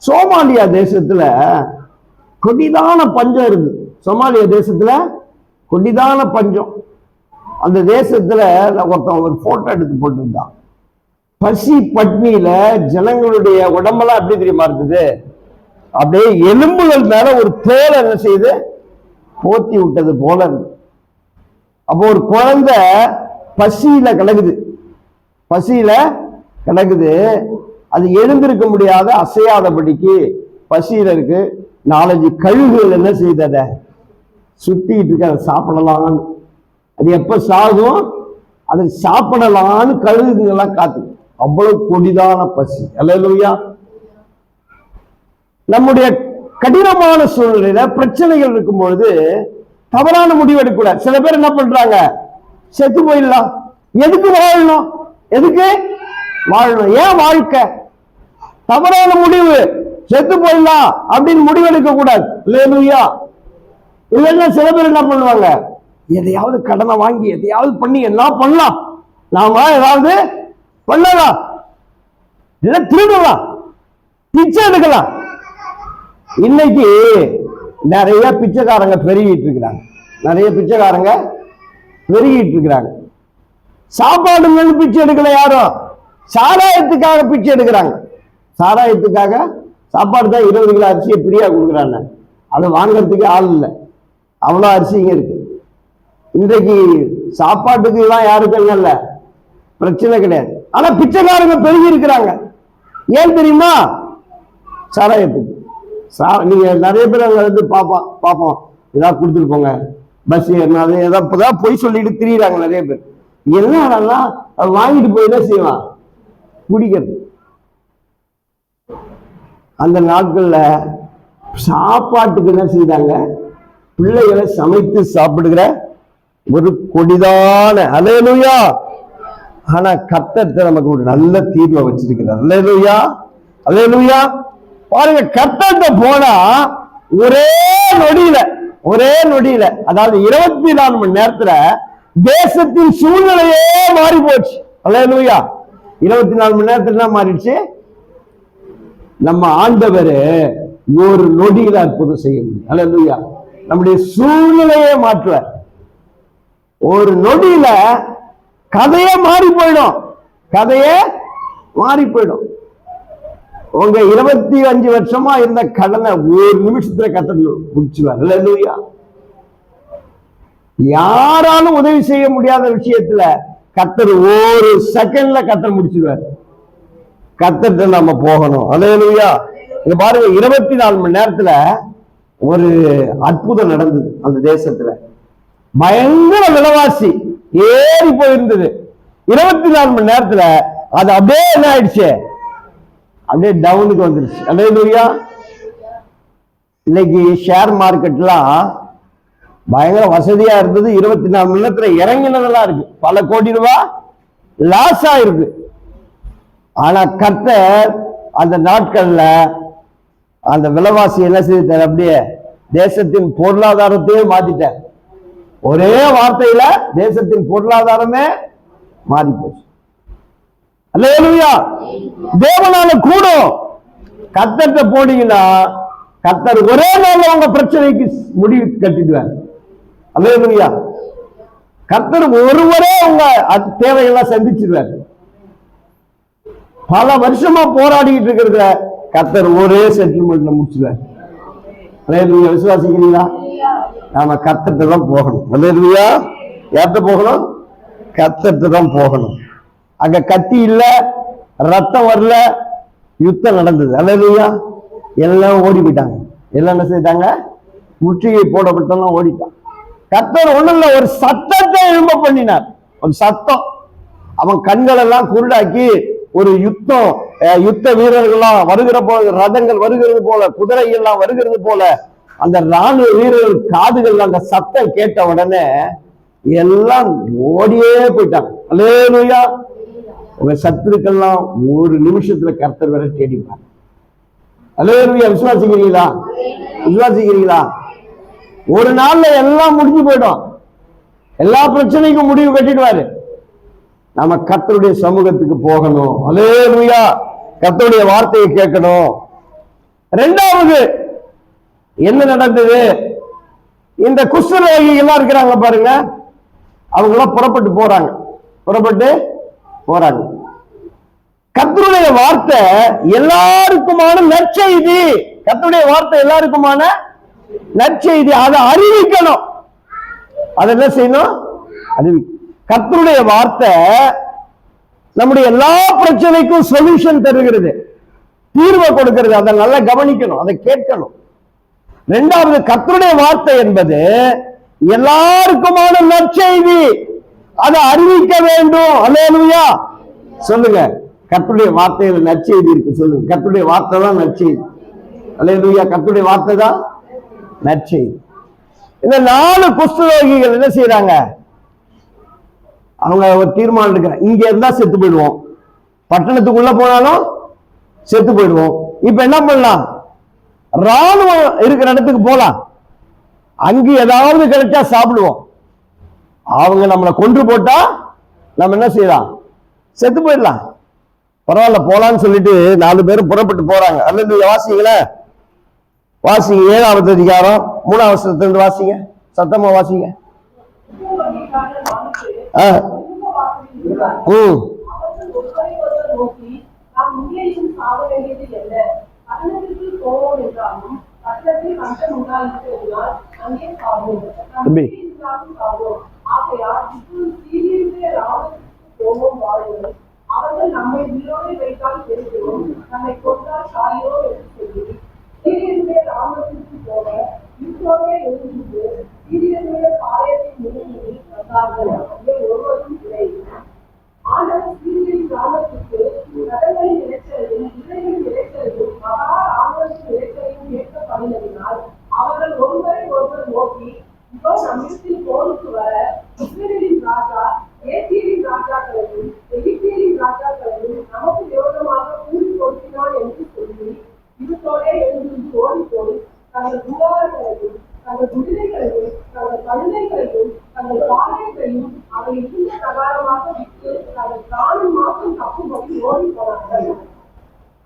Speaker 1: சோமாலியா தேசத்துல கொடிதான பஞ்சம் இருக்கு. சோமாலியா தேசத்துல கொடிதான பஞ்சம். அந்த தேசத்துல ஒருத்தன் ஒரு போட்டோ எடுத்து போட்டிருந்தான். பசி பட்னியில ஜனங்களுடைய உடம்பெல்லாம் எப்படி தெரியுமா இருக்குது? அப்படியே எலும்புகள் மேல ஒரு தோலை என்ன செய்து போத்தி விட்டது போல இருக்கு. அப்போ ஒரு குழந்தை பசியில கிடக்குது. அது எழுந்திருக்க முடியாத அசையாதபடிக்கு பசியில இருக்கு. 4-5 கழுகுகள் என்ன செய்தத சுத்திட்டு இருக்கு. அதை சாப்பிடலான்னு, அது எப்ப சாகும் அதை சாப்பிடலான்னு கழுகுங்கெல்லாம் காத்து. அவ்வளவு கொடிதான பசி. அல்லேலூயா. நம்முடைய கடினமான சூழ்நிலையில பிரச்சனைகள் இருக்கும் பொழுது தவறான முடிவு எடுக்கக்கூடாது. சில பேர் என்ன பண்றாங்க, செத்து போயிடலாம், எதுக்கு வாழணும், ஏன் வாழ்க்கை, தவறான முடிவு, செத்து போயிடலாம் அப்படின்னு முடிவெடுக்க கூடாது. அல்லேலூயா. இல்லைன்னா சில பேர் என்ன பண்ணுவாங்க, எதையாவது கடனை வாங்கி எதையாவது பண்ணி எல்லாம் பண்ணலாம், நாம ஏதாவது பண்ணலாம், இல்ல திருடலாம், பிச்சை எடுக்கலாம். இன்னைக்கு நிறைய பிச்சைக்காரங்க பெருகிட்டு இருக்கிறாங்க. சாப்பாடு பிச்சை எடுக்கல யாரும், சாராயத்துக்காக பிச்சை எடுக்கிறாங்க. சாப்பாடு தான் 20 கிலோ அரிசியை பிரியா கொடுக்குறாங்க. அதை வாங்கறதுக்கு ஆள் இல்லை, அவ்வளோ அரிசிங்க இருக்கு. இன்றைக்கு சாப்பாட்டுக்கு எல்லாம் யாருக்கும் இல்ல பிரச்சனை கிடையாது. ஆனா பிச்சைக்காரங்க பெருகி இருக்கிறாங்க. ஏன் தெரியுமா? சாராயத்துக்கு. நீங்க நிறைய பேர் அங்க வந்து பாப்போம் ஏதாவது கொடுத்துட்டு போங்க, பஸ் ஏறினாலும் ஏதாவது பொய் சொல்லிட்டு திரியிறாங்க நிறைய பேர். என்னன்னா வாங்கிட்டு போய் என்ன செய்வான், குடிக்கிறது. அந்த நாட்கள்ல சாப்பாட்டுக்கு என்ன செய்தாங்க, பிள்ளைகளை சமைத்து சாப்பிடுகிற ஒரு கொடிதான. அல்லேலூயா. ஆனா கர்த்தர் நமக்கு ஒரு நல்ல தீர்வை வச்சிருக்கிறார். அல்லேலூயா. பாருங்க, கர்த்தர்ட்ட போனா ஒரே நொடியில அதாவது 24 மணி நேரத்துல தேசத்தின் சூழ்நிலையே மாறி போச்சு. அல்லேலூயா. 24 மணி நேரத்துல மாறிடுச்சு. நம்ம ஆண்டவர் ஒரு நொடியில அற்புதம் செய்ய முடியும். அல்லேலூயா. நம்முடைய சூழ்நிலையே மாற்றுவார். ஒரு நொடியில கதையே மாறி போயிடும். உங்க 25 வருஷமா இருந்த கடனை ஒரு நிமிஷத்துல கர்த்தர் முடிச்சுவார். அல்லேலூயா. யாராலும் உதவி செய்ய முடியாத விஷயத்துல கர்த்தர் ஒரு செகண்ட்ல கர்த்தர் முடிச்சுவார். கர்த்தர்ட்ட நம்ம போகணும். அல்லேலூயா. இங்க பாருங்க, 24 மணி நேரத்துல ஒரு அற்புதம் நடந்தது அந்த தேசத்துல. பயங்கர விலைவாசி ஏறி போயிருந்தது. 24 மணி நேரத்துல அது அப்படியே என்ன ஆயிடுச்சு, அப்படியே டவுனுக்கு வந்துருச்சு. அல்லேலூயா. இன்னைக்கு ஷேர் மார்க்கெட்லாம் பயங்கர வசதியா இருந்தது. 24 மணி நேரத்துல இறங்கினதெல்லாம் இருக்கு. பல கோடி ரூபாய் லாஸ் ஆயிருக்கு. ஆனா கர்த்தர் அந்த நாட்கள்ல அந்த விலைவாசி என்ன செய்தார், அப்படியே தேசத்தின் பொருளாதாரத்தையே மாத்திட்டார். ஒரே வார்த்தையில தேசத்தின் பொருளாதாரமே மாறி போச்சு. அல்லேலூயா. தேவனால கூடும். கர்த்தர்ட்ட போனீங்கன்னா கர்த்தர் ஒரே நாள்ல உங்க பிரச்சனைக்கு முடிவு கட்டிடுவார். அல்லேலூயா. கர்த்தர் ஒருவரே உங்க தேவையெல்லாம் சந்திச்சிருவார். பல வருஷமா போராடிட்டு இருக்கிறத கர்த்தர் ஒரே செட்டில்மெண்ட்ல முடிச்சுவார். அல்லேலூயா. விசுவாசிக்கிறீங்களா? நாம கர்த்தர்ட்ட தான் போகணும். அல்லேலூயா. யார்கிட்ட போகணும்? கர்த்தர்ட்ட தான் போகணும். அங்க கத்தி இல்ல, ரத்தம் வரல, யுத்தம் நடந்தது. அல்லேலூயா. எல்லாம் ஓடி போயிட்டாங்க. எல்லாம் என்ன செய்தாங்க, முற்றுகை போடப்பட்டெல்லாம் ஓடிட்டான். கர்த்தர் ஒண்ணும் இல்ல, ஒரு சத்தத்தை எழும்ப பண்ணினார். ஒரு சத்தம். அவன் கண்கள் எல்லாம் குருடாக்கி ஒரு யுத்த வீரர்கள்லாம் வருகிற போல, ரதங்கள் வருகிறது போல, குதிரை எல்லாம் வருகிறது போல, அந்த ராணுவ வீரர்கள் காதுகள் அந்த சத்தம் கேட்ட உடனே எல்லாம் ஓடியே போயிட்டாங்க. அல்லேலூயா. உங்க சத்துருக்கெல்லாம் ஒரு நிமிஷத்துல கர்த்தர் வரை தேடிப்பாங்க. அல்லேலூயா. விசுவாசிக்கிறீங்களா? விசுவாசிக்கிறீங்களா? ஒரு நாள்ல எல்லாம் முடிஞ்சு போயிடும். எல்லா பிரச்சனைக்கும் முடிவு கட்டிடுவாரு. நம்ம கர்த்தருடைய சமூகத்துக்கு போகணும். அல்லேலூயா. கர்த்தருடைய வார்த்தையை கேட்கணும். இரண்டாவது என்ன நடந்தது? இந்த குஷ்டரோகிகள் இருக்கிறாங்க பாருங்க, அவங்க எல்லாம் புறப்பட்டு போறாங்க. கர்த்தருடைய வார்த்தை எல்லாருக்குமான நற்செய்தி. கர்த்தருடைய வார்த்தை எல்லாருக்குமான நற்செய்தி. அதை அறிவிக்கணும். அதை என்ன செய்யணும்? கர்த்தருடைய வார்த்தை நம்முடைய எல்லா பிரச்சனைக்கும் சொல்யூஷன் தருகிறது, தீர்வை கொடுக்கிறது. அதை நல்லா கவனிக்கணும், அதை கேட்கணும். இரண்டாவது, கர்த்தருடைய வார்த்தை என்பது எல்லாருக்குமான நற்செய்தி. அதை அறிவிக்க வேண்டும். அல்லேலூயா. சொல்லுங்க, கர்த்தருடைய வார்த்தையில நற்செய்தி இருக்கு. சொல்லுங்க, கர்த்தருடைய வார்த்தை தான் நற்செய்தி. அல்லேலூயா. கர்த்தருடைய வார்த்தை தான் நற்செய்தி. இந்த 4 குஷ்டரோகிகள் என்ன செய்யறாங்க? அவங்க ஒரு தீர்மானம் எடுக்கிறாங்க, இங்க இருந்தா செத்து போயிடுவோம், பட்டணத்துக்குள்ள போனாலும் செத்து போயிடுவோம். இப்ப என்ன பண்ணலாம்? ராணுவம் இருக்கிற இடத்துக்கு போலாம், அங்கு ஏதாவது கிடைச்சா சாப்பிடுவோம். அவங்க நம்மளை கொன்று போட்டா நம்ம என்ன செய்யலாம்? செத்து போயிடலாம். பரவாயில்ல போலான்னு சொல்லிட்டு 4 பேரும் புறப்பட்டு போறாங்க. அல்லது வாசிங்களே, வாசிங்க 7வது அதிகாரம் 3வது வசனத்திலிருந்து வாசிங்க, சத்தமா வாசிங்க.
Speaker 2: அவர்கள் நம்மை உயிரோடு வைத்தால் பெருகிறோம், நம்மை கொண்டால் சாயோ என்று சொல்லி சீரியனுடைய ராமத்திற்கு போக யுத்தோடே எழுந்து சீரியனுடைய பாளையத்தின் முன்னிலையில் வந்தார்கள். அங்கே ஒருவரும் இல்லை. ஆண்டவர் சீரியன் ராமத்திற்கு ரதங்களின் இறைச்சலையும் இலைகளின் இறைச்சலையும் மகா ராமத்தின் இறைச்சலையும் கேட்கப்படினதினால் அவர்கள் ஒருவரை ஒருவர் நோக்கி, இதோ நம்மிடத்தில் போருக்கு வர இஸ்ரவேலின் ராஜா ஏத்தியரின் ராஜாக்களையும் எகிப்தியரின் ராஜாக்களையும் நமக்கு விரோதமாக கூறி கொடுத்தினான் என்று சொல்லி யுத்தோடே எழுந்து ஓடிப்போய் தங்கள் குடாரங்களையும் தங்கள் குதிரைகளையும் தங்கள் கழுதைகளையும் தங்கள் பாளையத்தையும் அவை இருந்த பிரகாரமாக விட்டு தங்கள் பிராணம் மாற்றம் தப்பும்படி ஓடி போனார்கள்.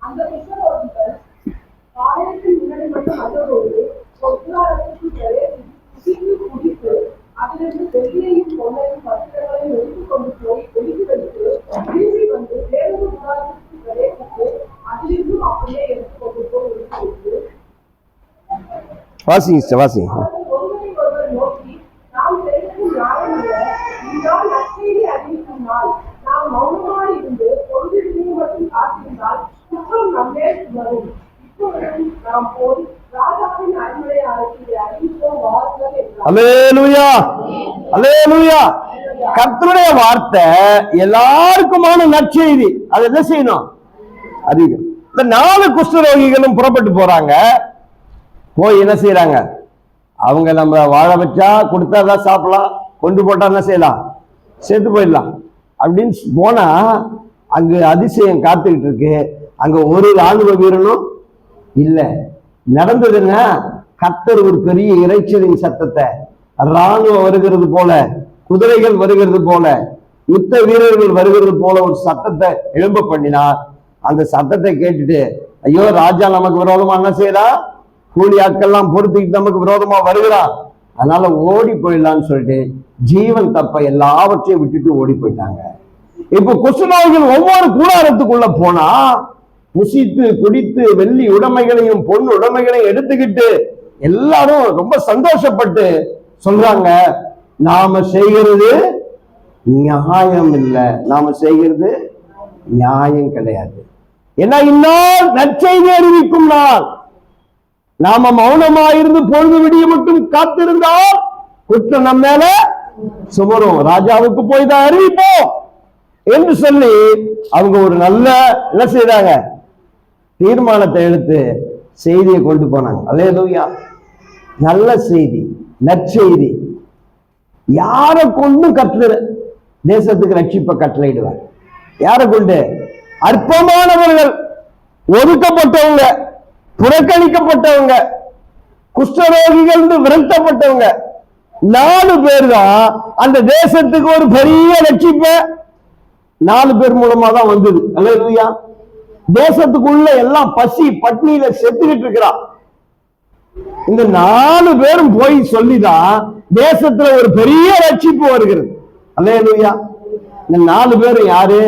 Speaker 2: அந்த குஷ்டரோகிகள் பாளையத்தின் முன்னாடி மட்டும் வந்தபோது ஒரு குடாரத்திற்கு குடித்து அதிலிருந்து வெள்ளியையும் பொன்னையும் பத்திரங்களையும் எடுத்துக் கொண்டு போய் ஒதுக்கி வைத்து திரும்பி வந்து வேறொரு குடாரத்திற்கு பிரவேசித்து அதிலிருந்தும் அப்படியே எடுத்துக் கொண்டு போய் ஒதுக்கி வைத்து ஒருவரை ஒருவர் நோக்கி, நாம் செய்வது நியாயம் அல்ல, இன்றால் நற்செய்தி அறிவிக்கும் நாள், நாம் மௌனமாய் இருந்து பொழுது மட்டும் காத்திருந்தால் குற்றம் நம்மே வரும். இப்பொழுது நாம் போய் ராஜாவின் அடிமனையாளர்களை அறிவிப்போம் வாருங்கள் என்றார்.
Speaker 1: அல்லேலூயா. அல்லேலூயா. கர்த்தருடைய வார்த்தை எல்லாருக்குமான நற்செய்தி. அது என்ன செய்யணும்? அறிவிக்கணும். இந்த 4 குஷ்டரோகிகளும் புறப்பட்டு போறாங்க. போய் என்ன செய்யறாங்க? அவங்க நம்ம வாழ வச்சா கொடுத்தா தான் சாப்பிடலாம், கொண்டு போட்டா என்ன செய்யலாம்? செத்து போயிடலாம் அப்படின்னு போனா அங்கு அதிசயம் காத்துக்கிட்டு இருக்கு. அங்க ஒரு ராணுவ வீரனும் இல்ல. நடந்ததுன்னா கர்த்தர் ஒரு பெரிய இரைச்சலின் சத்தத்தை, ராணுவம் வருகிறது போல, குதிரைகள் வருகிறது போல, யுத்த வீரர்கள் வருகிறது போல ஒரு சத்தத்தை எழும்ப பண்ணினார். அந்த சத்தத்தை கேட்டுட்டு, ஐயோ ராஜா நமக்கு விரோதமா என்ன செய்யறான்? கூலி ஆட்கள்லாம் பொறுத்துக்கிட்டு நமக்கு விரோதமா வருகிறான், அதனால ஓடி போயிடலான்னு சொல்லிட்டு ஜீவன் தப்ப எல்லாவற்றையும் விட்டுட்டு ஓடி போயிட்டாங்க. இப்ப குஷ்டரோகிகள் ஒவ்வொரு கூடாரத்துக்குள்ள போனா புசித்து குடித்து வெள்ளி உடைமைகளையும் பொன் உடைமைகளையும் எடுத்துக்கிட்டு எல்லாரும் ரொம்ப சந்தோஷப்பட்டு சொல்றாங்க, நாம செய்கிறது நியாயம் இல்லை, நாம செய்கிறது நியாயம் கிடையாது. ஏன்னா இந்நாள் நற்செய்தி அறிவிக்கும் நாள். நாம மௌனமாயிருந்து பொழுது விடிய மட்டும் காத்திருந்தால் குற்றம் நம்ம மேல சுமரும். ராஜாவுக்கு போய் தான் அறிவிப்போம் என்று சொல்லி அவங்க ஒரு நல்ல என்ன செய்தாங்க? தீர்மானத்தை எடுத்து செய்தியை கொண்டு போனாங்க. அல்லேலூயா. நல்ல செய்தி, நற்செய்தி. யாரை கொண்டு கட்டளை தேசத்துக்கு ரட்சிப்பை புறக்கணிக்கப்பட்டவங்க, குஷ்டரோகிகள் விரட்டப்பட்டவங்க 4 பேர் தான் அந்த தேசத்துக்கு ஒரு பெரிய ரட்சிப்ப 4 பேர் மூலமா தான் வந்தது. அல்லேலூயா. தேசத்துக்குள்ள எல்லாம் பசி பட்னியில செத்துக்கிட்டு இருக்கிறான். இந்த 4 பேரும் போய் சொல்லிதான் தேசத்துல ஒரு பெரிய ரட்சிப்பு வருகிறது. அல்லேலூயா. இந்த 4 பேரும் யாரு?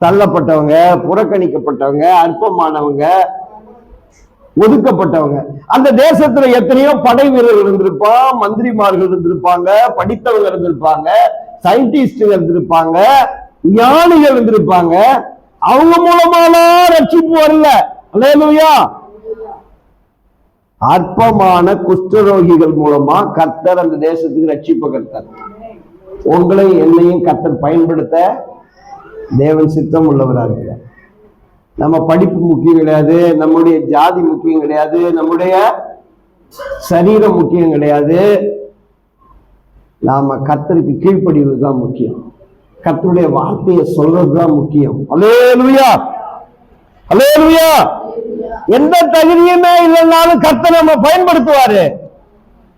Speaker 1: தள்ளப்பட்டவங்க, புறக்கணிக்கப்பட்டவங்க, அற்பமானவங்க, ஒதுக்கப்பட்டவங்க. அந்த தேசத்துல எத்தனையோ படை வீரர்கள் இருந்திருப்பான், மந்திரிமார்கள் இருந்திருப்பாங்க, படித்தவங்க இருந்திருப்பாங்க, சயின்டிஸ்ட் இருந்திருப்பாங்க, ஞானிகள் இருந்திருப்பாங்க. அவங்க மூலமாலாம் ரட்சிப்பு வரல. அல்லேலூயா. அற்பமான குஷ்டரோகிகள் மூலமா கர்த்தர் அந்த தேசத்துக்கு ரட்சிப்பு கர்த்தர். உங்களை என்னையும் கர்த்தர் பயன்படுத்த தேவன் சித்தம் உள்ளவராக இருக்கிறார். நம்ம படிப்பு முக்கியம் கிடையாது, நம்முடைய ஜாதி முக்கியம் கிடையாது, நம்முடைய சரீரம் முக்கியம் கிடையாது. நாம கர்த்தருக்கு கீழ்ப்படிவது தான் முக்கியம். கர்த்தருடைய வார்த்தையை சொல்றதுதான் முக்கியம். அல்லேலூயா. அல்லேலூயா. எந்த தகுதியுமே இல்லைன்னாலும் கர்த்தர் நம்ம பயன்படுத்துவாரு.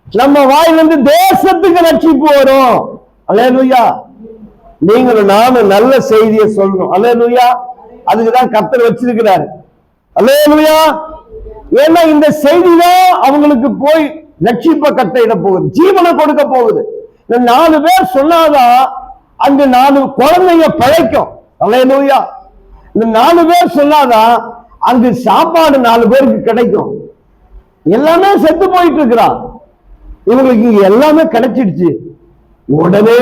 Speaker 1: நம்ம வாயிலிருந்து தேசத்துக்கு ரட்சிப்பு வரும். அல்லேலூயா. நீங்களும் நானும் நல்ல செய்தியை சொல்லணும். அல்லேலூயா. அதுக்குதான் கர்த்தர் வச்சிருக்கிறாரு. அல்லேலூயா. ஏன்னா இந்த செய்தி தான் அவங்களுக்கு போய் ரட்சிப்ப கட்டளையிட போகுது, ஜீவனை கொடுக்க போகுது. இந்த 4 பேர் சொன்னாதான் அங்க 4 குழந்தைங்க பிழைக்கும். அல்லேலூயா. இந்த 4 பேர் சொன்னாதான் அங்கு சாப்பாடு 4 பேருக்கு கிடைக்கும். எல்லாமே செத்து போயிட்டு இருக்கிறான். இவங்களுக்கு இங்க எல்லாமே கிடைச்சிடுச்சு, உடனே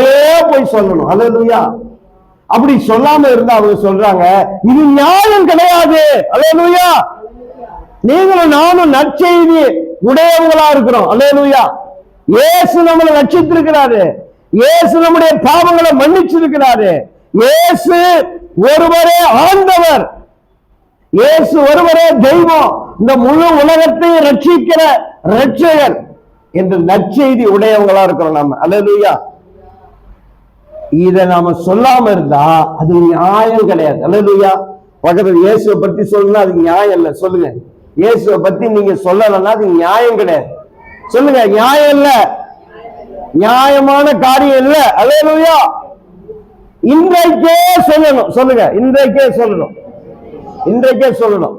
Speaker 1: போய் சொல்லணும். அல்லேலூயா. அப்படி சொல்லாம இருந்தா அவங்க சொல்றாங்க இது நியாயம் கிடையாது. அல்லேலூயா. நீங்களும் நானும் நற்செய்தி உடையவங்களா இருக்கிறோம். அல்லேலூயா. இயேசு நம்மளை ரட்சித்திருக்கிறாரு. இயேசு நம்முடைய பாவங்களை மன்னிச்சிருக்கிறாரு. இயேசு ஒருவரே ஆண்டவர், இயேசு ஒருவரே தெய்வம், இந்த முழு உலகத்தை ரட்சிக்கிற ரட்சகர் என்ற நற்செய்தி உடையவங்களா இருக்கிறோம் நாம. அல்லேலூயா. இத நாம சொல்லாம இருந்தா அது நியாயம் கிடையாது. அல்லேலூயா. பக்கத்துல இயேசுவை பத்தி சொல்லணும்னா அது நியாயம் இல்ல. சொல்லுங்க, இயேசுவை பத்தி நீங்க சொல்லலன்னா அது நியாயம் கிடையாது. சொல்லுங்க, நியாயம் இல்ல, நியாயமான காரியம் இல்ல. அல்லேலூயா. இன்றைக்கே சொல்லணும். சொல்லுங்க, இன்றைக்கே சொல்லணும், இன்றைக்கே சொல்லணும்.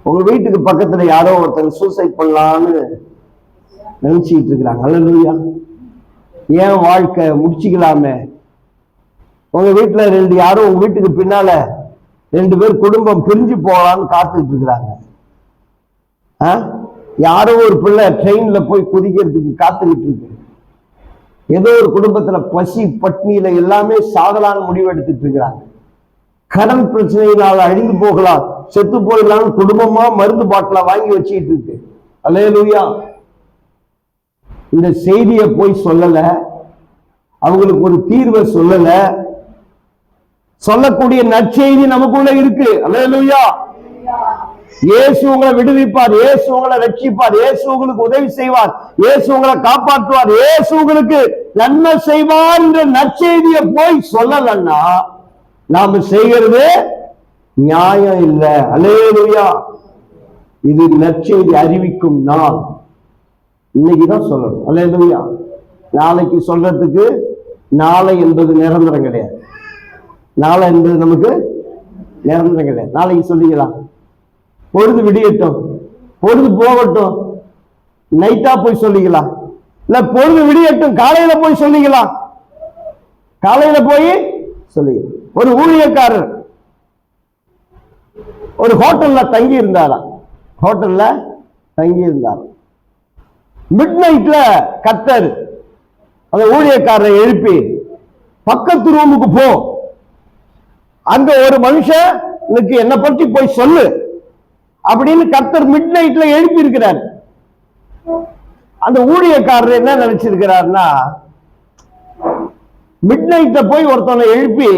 Speaker 1: உங்க வீட்டுக்கு பக்கத்துல யாரோ ஒருத்தர் சூசைட் பண்ணலான்னு நினைச்சிட்டு இருக்கிறாங்க. அல்லேலூயா. ஏன் வாழ்க்கை முடிச்சுக்கலாமே. உங்க வீட்டுல யாரோ உங்க வீட்டுக்கு பின்னால 2 பேர் குடும்பம் பிரிஞ்சு போகலான்னு காத்துட்டு இருக்கிறாங்க. யாரோ ஒரு பிள்ளை ட்ரெயின்ல போய் குதிக்கிறதுக்கு காத்துக்கிட்டு இருக்கு. ஏதோ ஒரு குடும்பத்துல பசி பட்னியில எல்லாமே சாதலான்னு முடிவு எடுத்துட்டு இருக்கிறாங்க. கடன் பிரச்சனையினால அழிந்து போகலாம், செத்து போயிடலாம், குடும்பமா மருந்து பாட்டில வாங்கி வச்சுக்கிட்டு இருக்கு. அல்லேலூயா. இந்த செய்தியை போய் சொல்லல, அவங்களுக்கு ஒரு தீர்வை சொல்லல. சொல்லக்கூடிய நற்செய்தி நமக்குள்ள இருக்கு. அல்லேலூயா. இயேசு உங்களை விடுவிப்பார், இயேசு உங்களை ரட்சிப்பார், இயேசு உங்களுக்கு உதவி செய்வார், இயேசு உங்களை காப்பாற்றுவார், இயேசு உங்களுக்கு நன்மை செய்வார் என்ற நற்செய்தியை போய் சொல்லலன்னா நாம செய்கிறது நியாயம் இல்லை. அல்லேலூயா. இது நற்செய்தி அறிவிக்கும் நாள். இன்னைக்குதான் சொல்லணும். அல்லேலூயா. நாளைக்கு சொல்றதுக்கு நாளை என்பது நிரந்தரம் கிடையாது. நாளை என்பது நமக்கு நிரந்தரம் கிடையாது. நாளைக்கு சொல்லிக்கலாம், பொழுது விடியட்டும், பொழுது போகட்டும், நைட்டா போய் சொல்லிக்கலாம். இல்ல பொழுது விடியட்டும், காலையில போய் சொல்லிக்கலாம், காலையில போய் சொல்லிக்கலாம். ஒரு ஊழியக்காரர் ஒரு ஹோட்டல்ல தங்கி இருந்தாராம். ஹோட்டல்ல தங்கி இருந்தாராம். மிட் நைட்ல கர்த்தர் அந்த ஊழியக்காரரை எழுப்பி பக்கத்து ரூமுக்கு போ, அங்க ஒரு மனுஷனுக்கு என்ன பற்றி போய் சொல்லு அப்படின்னு கர்த்தர் மிட் நைட்ல எழுப்பி இருக்கிறார். அந்த ஊழியக்காரர் என்ன நினைச்சிருக்கிறார்னா, மிட் நைட்ல போய் ஒருத்தவனை எழுப்பி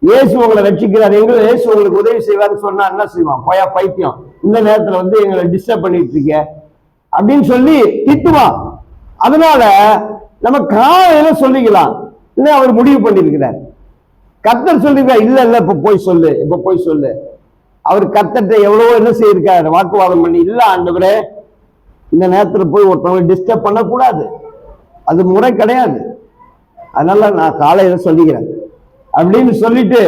Speaker 1: இயேசு உங்களை ரட்சிக்கிறார், எங்களை இயேசு உங்களுக்கு உதவி செய்வார்னு சொன்னா என்ன செய்வான்? போயா பைத்தியம், இந்த நேரத்துல வந்து எங்களை டிஸ்டர்ப் பண்ணிட்டு இருக்க அப்படின்னு சொல்லி திட்டுவான். அதனால நம்ம காலையில சொல்லிக்கலாம். அவர் முடிவு பண்ணிருக்கிறார், கர்த்தர் சொல்லிருக்கா, இல்ல இப்ப போய் சொல்லு, இப்ப போய் சொல்லு. அவர் கர்த்தர்ட்ட எவ்வளவோ என்ன செய்யிருக்காரு, வாக்குவாதம் பண்ணி, இல்ல ஆண்டவரே இந்த நேரத்துல போய் ஒருத்தவங்க டிஸ்டர்ப் பண்ணக்கூடாது, அது முறை கிடையாது, அதனால நான் காலையில சொல்லிக்கிறேன் அப்படின்னு சொல்லிட்டு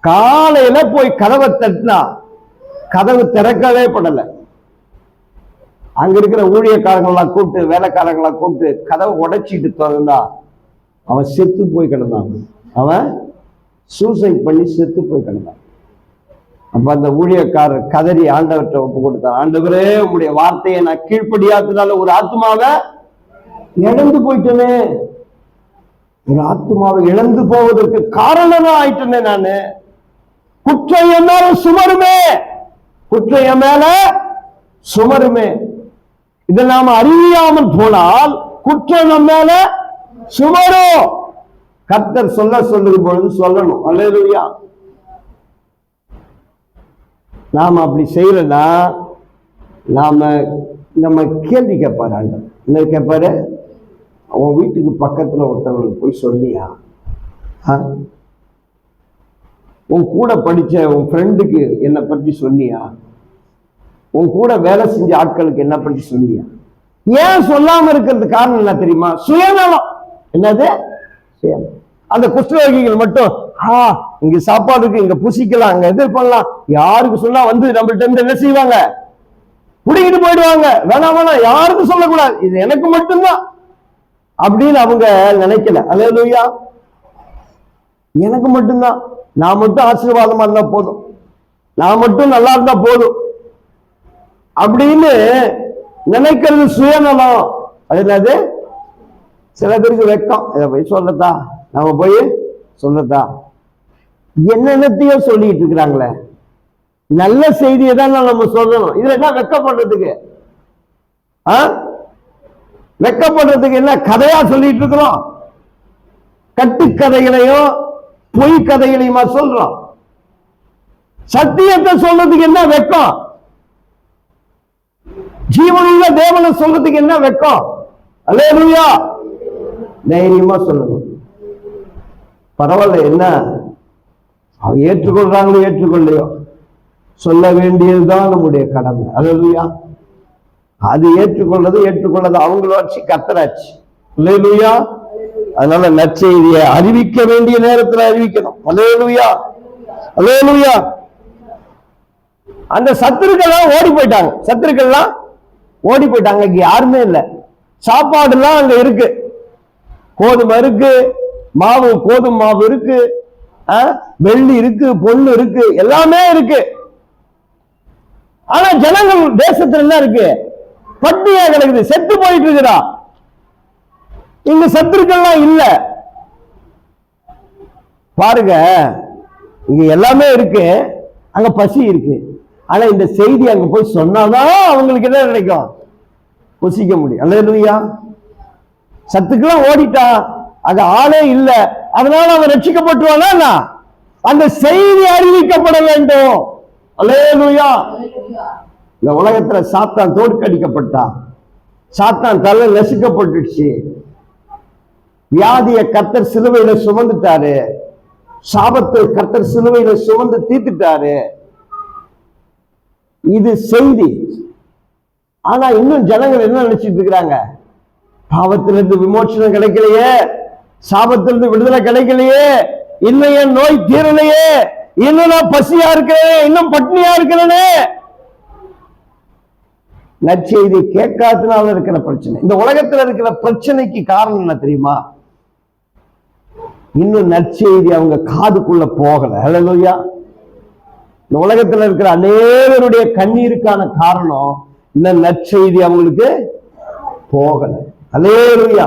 Speaker 1: காலையில போய் கதவை தட்டினா கதவு திறக்கவே படல. அங்க இருக்கிற ஊழியக்காரங்களெல்லாம் கூப்பிட்டு, வேலைக்காரங்களா கூப்பிட்டு கதவை உடைச்சிட்டு திறந்தா அவன் செத்து போய் கிடந்தான். அவன் சூசைட் பண்ணி செத்து போய் கிடந்தான். அப்ப அந்த ஊழியக்காரர் கதறி ஆண்டவர்கிட்ட ஒப்பு கொடுத்தார். ஆண்டவரே, உங்களுடைய வார்த்தையை நான் கீழ்ப்படியாதனால ஒரு ஆத்மாவை இழந்து போயிட்டேனே, ஒரு ஆத்மாவை இழந்து போவதற்கு காரணமா ஆயிட்டேனே, நானு குற்றம் என் மேல சுமருமே, குற்றம் என் மேல சுமருமே. இதை நாம அறியாமல் போனால் குற்றம் நம்ம மேல சுமரும். கர்த்தர் சொல்லும் பொழுது சொல்லணும். அல்லேலூயா. நாம அப்படி செய்யலன்னா நம்ம கேள்வி கேட்பாரு ஆண்டவர். என்ன கேட்பாரு? உன் வீட்டுக்கு பக்கத்துல ஒருத்தவங்களுக்கு போய் சொல்லியா? உன் கூட படிச்ச உன் ஃப்ரெண்டுக்கு என்னை பற்றி சொன்னியா? உன் கூட வேலை செஞ்ச ஆட்களுக்கு என்ன பற்றி சொன்னியா? ஏன் சொல்லாம இருக்கிறது காரணம் என்ன தெரியுமா? சுயநலம். என்னது? சுயநலம். அந்த குஷ்டரோகிகள் மட்டும் இங்க சாப்பாடுக்கு இங்க புசிக்கலாம், அங்க எது பண்ணலாம், யாருக்கு சொன்னா வந்து நம்மள்ட்ட இருந்து என்ன செய்வாங்க? புடிக்கிட்டு போயிடுவாங்க. வேணாம் வேணாம், யாருக்கும் சொல்லக்கூடாது, இது எனக்கு மட்டும்தான் அப்படின்னு அவங்க நினைக்கல. அல்லேலூயா. எனக்கு மட்டும்தான், நான் மட்டும் ஆசீர்வாதமா இருந்தா போதும், நான் மட்டும் நல்லா இருந்தா போதும் அப்படின்னு நினைக்கிறது சுயநலம். அது என்னது? சில பேருக்கு வெக்கம். இதை போய் சொல்லத்தா, நம்ம போய் சொல்லத்தா, என்னென்னத்தையோ சொல்லிட்டு இருக்கிறாங்களே, நல்ல செய்தியை தான் நம்ம சொல்லணும். இதுல என்ன வெக்கப்படுறதுக்கு? வெக்கப்படுறதுக்கு என்ன கதையா சொல்லிட்டு இருக்கிறோம்? கட்டுக்கதைகளையும் பொய் கதைகளையுமா சொல்றோம்? சத்தியத்தை சொல்றதுக்கு என்ன வெக்கம்? ஜீவனுள்ள தேவனை சொல்றதுக்கு என்ன வெக்கம்? அல்லேலூயா. தைரியமா சொல்லணும். பரவாயில்ல, என்ன ஏற்றுக்கொள்றாங்களோ ஏற்றுக்கொள்ளையோ, சொல்ல வேண்டியதுதான் நம்முடைய கடமை. அல்லேலூயா. அது ஏற்றுக்கொள்ளது அவங்களாச்சு, கர்த்தராச்சு. அல்லேலூயா. அதனால நற்செய்தியை அறிவிக்க வேண்டிய நேரத்தில் அறிவிக்கணும். அல்லேலூயா. அல்லேலூயா. அந்த சத்துருக்கெல்லாம் ஓடி போயிட்டாங்க. இங்க யாருமே இல்லை. சாப்பாடு எல்லாம் அங்க இருக்கு, கோதுமை இருக்கு, கோதுமை மாவு இருக்கு, வெள்ளி இருக்கு, பொண்ணு இருக்கு, எல்லாமே இருக்கு. ஆனா ஜனங்கள் தேசத்துல என்ன இருக்கு? பட்டியா கிடக்குது, செத்து போயிட்டு இருக்குதா. இங்க சத்துருக்கெல்லாம் இல்ல. பாருங்க, இங்க எல்லாமே இருக்கு, அங்க பசி இருக்கு. ஆனா இந்த செய்தி அங்க போய் சொன்னாதான் அவங்களுக்கு என்ன கிடைக்கும்? புசிக்க முடியும். அல்லேலூயா. சத்துக்கெல்லாம் ஓடிட்டா, அங்க ஆளே இல்ல, அதனால அவன் ரட்சிக்கப்பட்டுவானா? அந்த செய்தி அறிவிக்கப்பட வேண்டும். அல்லேலூயா. இந்த உலகத்துல சாத்தான் தோற்கடிக்கப்பட்டான், சாத்தான் தலை நசுக்கப்பட்டுச்சு, வியாதிய கர்த்தர் சிலுவையில சுமந்துட்டாரு, சாபத்தை கர்த்தர் சிலுவையில சுமந்து தீர்த்துட்டாரு. இது செய்தி. ஆனா இன்னும் ஜனங்கள் என்ன நினைச்சிட்டு இருக்கிறாங்க? பாவத்திலிருந்து விமோசனம் கிடைக்கலையே, சாபத்திலிருந்து விடுதலை கிடைக்கலையே, இன்னும் என் நோய் தீரலையே, இன்னும் நான் பசியா இருக்கிறேன், இன்னும் பட்னியா இருக்கிறேனே. நற்செய்தி கேட்காதனால இருக்கிற பிரச்சனை. இந்த உலகத்துல இருக்கிற பிரச்சனைக்கு காரணம் என்ன தெரியுமா? இன்னும் நற்செய்தி அவங்க காதுக்குள்ள போகல. அல்லேலூயா. இந்த உலகத்துல இருக்கிற அநேகருடைய கண்ணீருக்கான காரணம் இந்த நற்செய்தி அவங்களுக்கு போகல. அல்லேலூயா.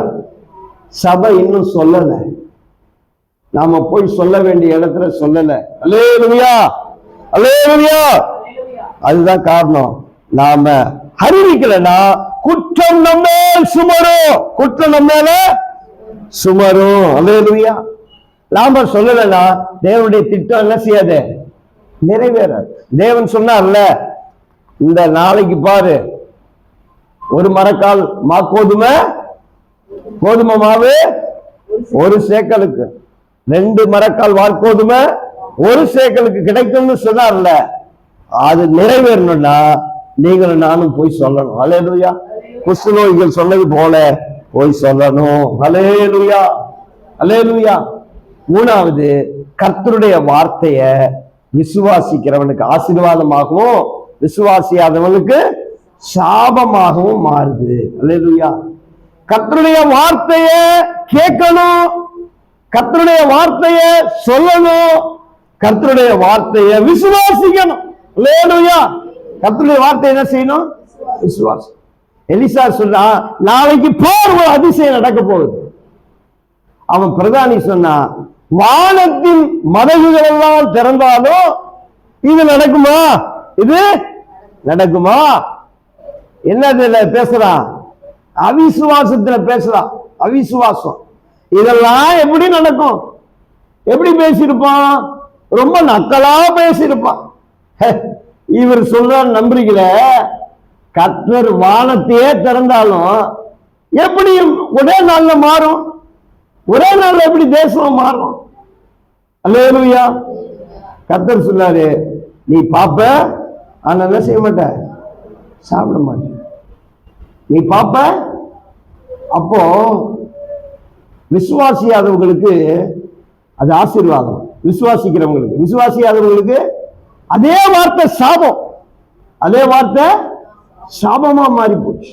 Speaker 1: சபை இன்னும் சொல்லல, நாம போய் சொல்ல வேண்டிய இடத்துல சொல்லல. அல்லேலூயா. அல்லேலூயா. அதுதான் காரணம். நாம அறிவிக்கலன்னா குற்றம் நம்ம சுமரும், குற்றம் நம்ம சுமரும். அல்லேலூயா. நாம சொல்லலன்னா தேவனுடைய திட்டம் என்ன செய்யாது? நிறைவேறாது. தேவன் சொன்னார்ல, இந்த நாளைக்கு பாரு, ஒரு மரக்கால் கோதுமை மாவு ஒரு சேக்கலுக்கு, 2 மரக்கால் வார்கோதுமை 1 சேக்கலுக்கு கிடைக்கும்னு சொன்னார்ல, அது நிறைவேறணும்னா நீங்களும் நானும் போய் சொல்லணும். அல்லேலூயா. குஷ்டநோய்கள் சொன்னது போல போய் சொல்லணும். அல்லேலூயா, அல்லேலூயா. 3வது, கர்த்தருடைய வார்த்தைய விசுவாசிக்கிறவனுக்கு ஆசீர்வாதமாகவும் விசுவாசியாதவனுக்கு சாபமாகவும் மாறுது. அல்லேலூயா. கர்த்தருடைய வார்த்தைய கேட்கணும், கர்த்தருடைய வார்த்தைய சொல்லணும், கர்த்தருடைய வார்த்தைய விசுவாசிக்கணும். அல்லேலூயா. கர்த்தருடைய வார்த்தை என்ன செய்யணும்? விசுவாசம். எலிசா சொன்னா, நாளைக்கு போர் ஒரு அதிசயம் நடக்க போகுது. அவன் பிரதானி சொன்னா, வானத்தின் மதகுகள் எல்லாம் திறந்தாலும் இது நடக்குமா? இது நடக்குமா? என்னதுல பேசுறான்? அவிசுவாசத்துல பேசுறான். அவிசுவாசம். இதெல்லாம் எப்படி நடக்கும்? எப்படி பேசியிருப்பான்? ரொம்ப நக்கலா பேசியிருப்பான். இவர் சொல்ற நம்புறீங்களே, கர்த்தர் வானத்தையே திறந்தாலும் எப்படி ஒரே நாள்ல மாறும்? ஒரே நாள்ல எப்படி தேசம் மாறும்? அல்லேலூயா. கர்த்தர் சொன்னாரு, நீ பாப்ப, ஆனா என்ன செய்ய மாட்ட? சாப்பிட மாட்ட. நீ பாப்ப. அப்போ விசுவாசியாதவங்களுக்கு அது ஆசீர்வாதம், விசுவாசிக்கிறவங்களுக்கு. விசுவாசியாதவங்களுக்கு அதே வார்த்தை சாபம், அதே வார்த்தை சாபமா மாறி போச்சு.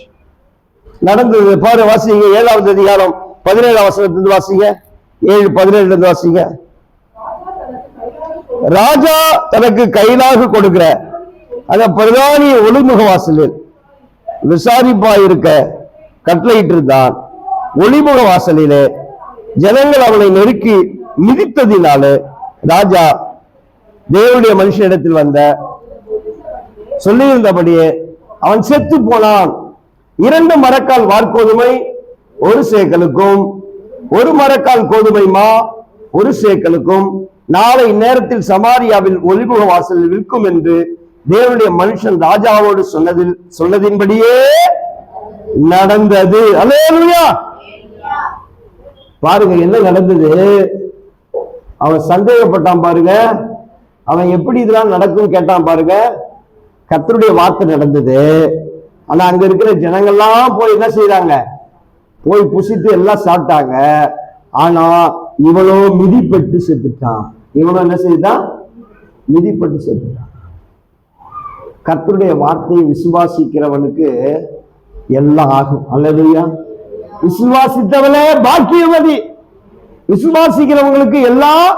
Speaker 1: நடந்தது பாரு. வாசிங்க 7வது அதிகாரம் 17ஆம் வசனத்திலிருந்து வாசிங்க. 7:17 வாசிங்க. ராஜா தனக்கு கையிலாக கொடுக்கிற அந்த பிரதானி ஒளிமுக வாசலில் விசாரிப்பாயிருக்க கட்டளையிட்டிருந்தான். ஒளிமுக வாசலிலே ஜனங்கள் அவனை நெருக்கி மிதித்ததினாலே ராஜா தேவனுடைய மனுஷனிடத்தில் வந்த சொல்லியிருந்தபடியே அவன் செத்து போனான். 2 மரக்கால் வார்கோதுமை 1 சேக்கலுக்கும் 1 மரக்கால் கோதுமை மா 1 சேக்கலுக்கும் நாளை நேரத்தில் சமாரியாவில் ஒளிமுக வாசலில் விற்கும் என்று தேவனுடைய மனுஷன் ராஜாவோடு சொன்னதின்படியே நடந்தது. அல்லேலூயா. பாருங்க என்ன நடந்தது. அவன் சந்தேகப்பட்டான் பாருங்க. அவன் எப்படி இதெல்லாம் நடக்கும் கேட்டான் பாருங்க. கர்த்தருடைய வார்த்தை நடந்தது. ஆனா அங்க இருக்கிற ஜனங்கள்லாம் போய் என்ன செய்யறாங்க? போய் புசித்து எல்லாம் சாப்பிட்டாங்க. ஆனா இவனோ மிதிப்பட்டு செத்துட்டான். இவனோ என்ன செய்தான்? மிதிப்பட்டு செத்துட்டான். கர்த்தருடைய வார்த்தையை விசுவாசிக்கிறவனுக்கு எல்லாம் ஆகும். அல்லேலூயா. விசுவாசித்தவனே பாக்கியவதி. விசுவாசிக்கிறவங்களுக்கு எல்லாம்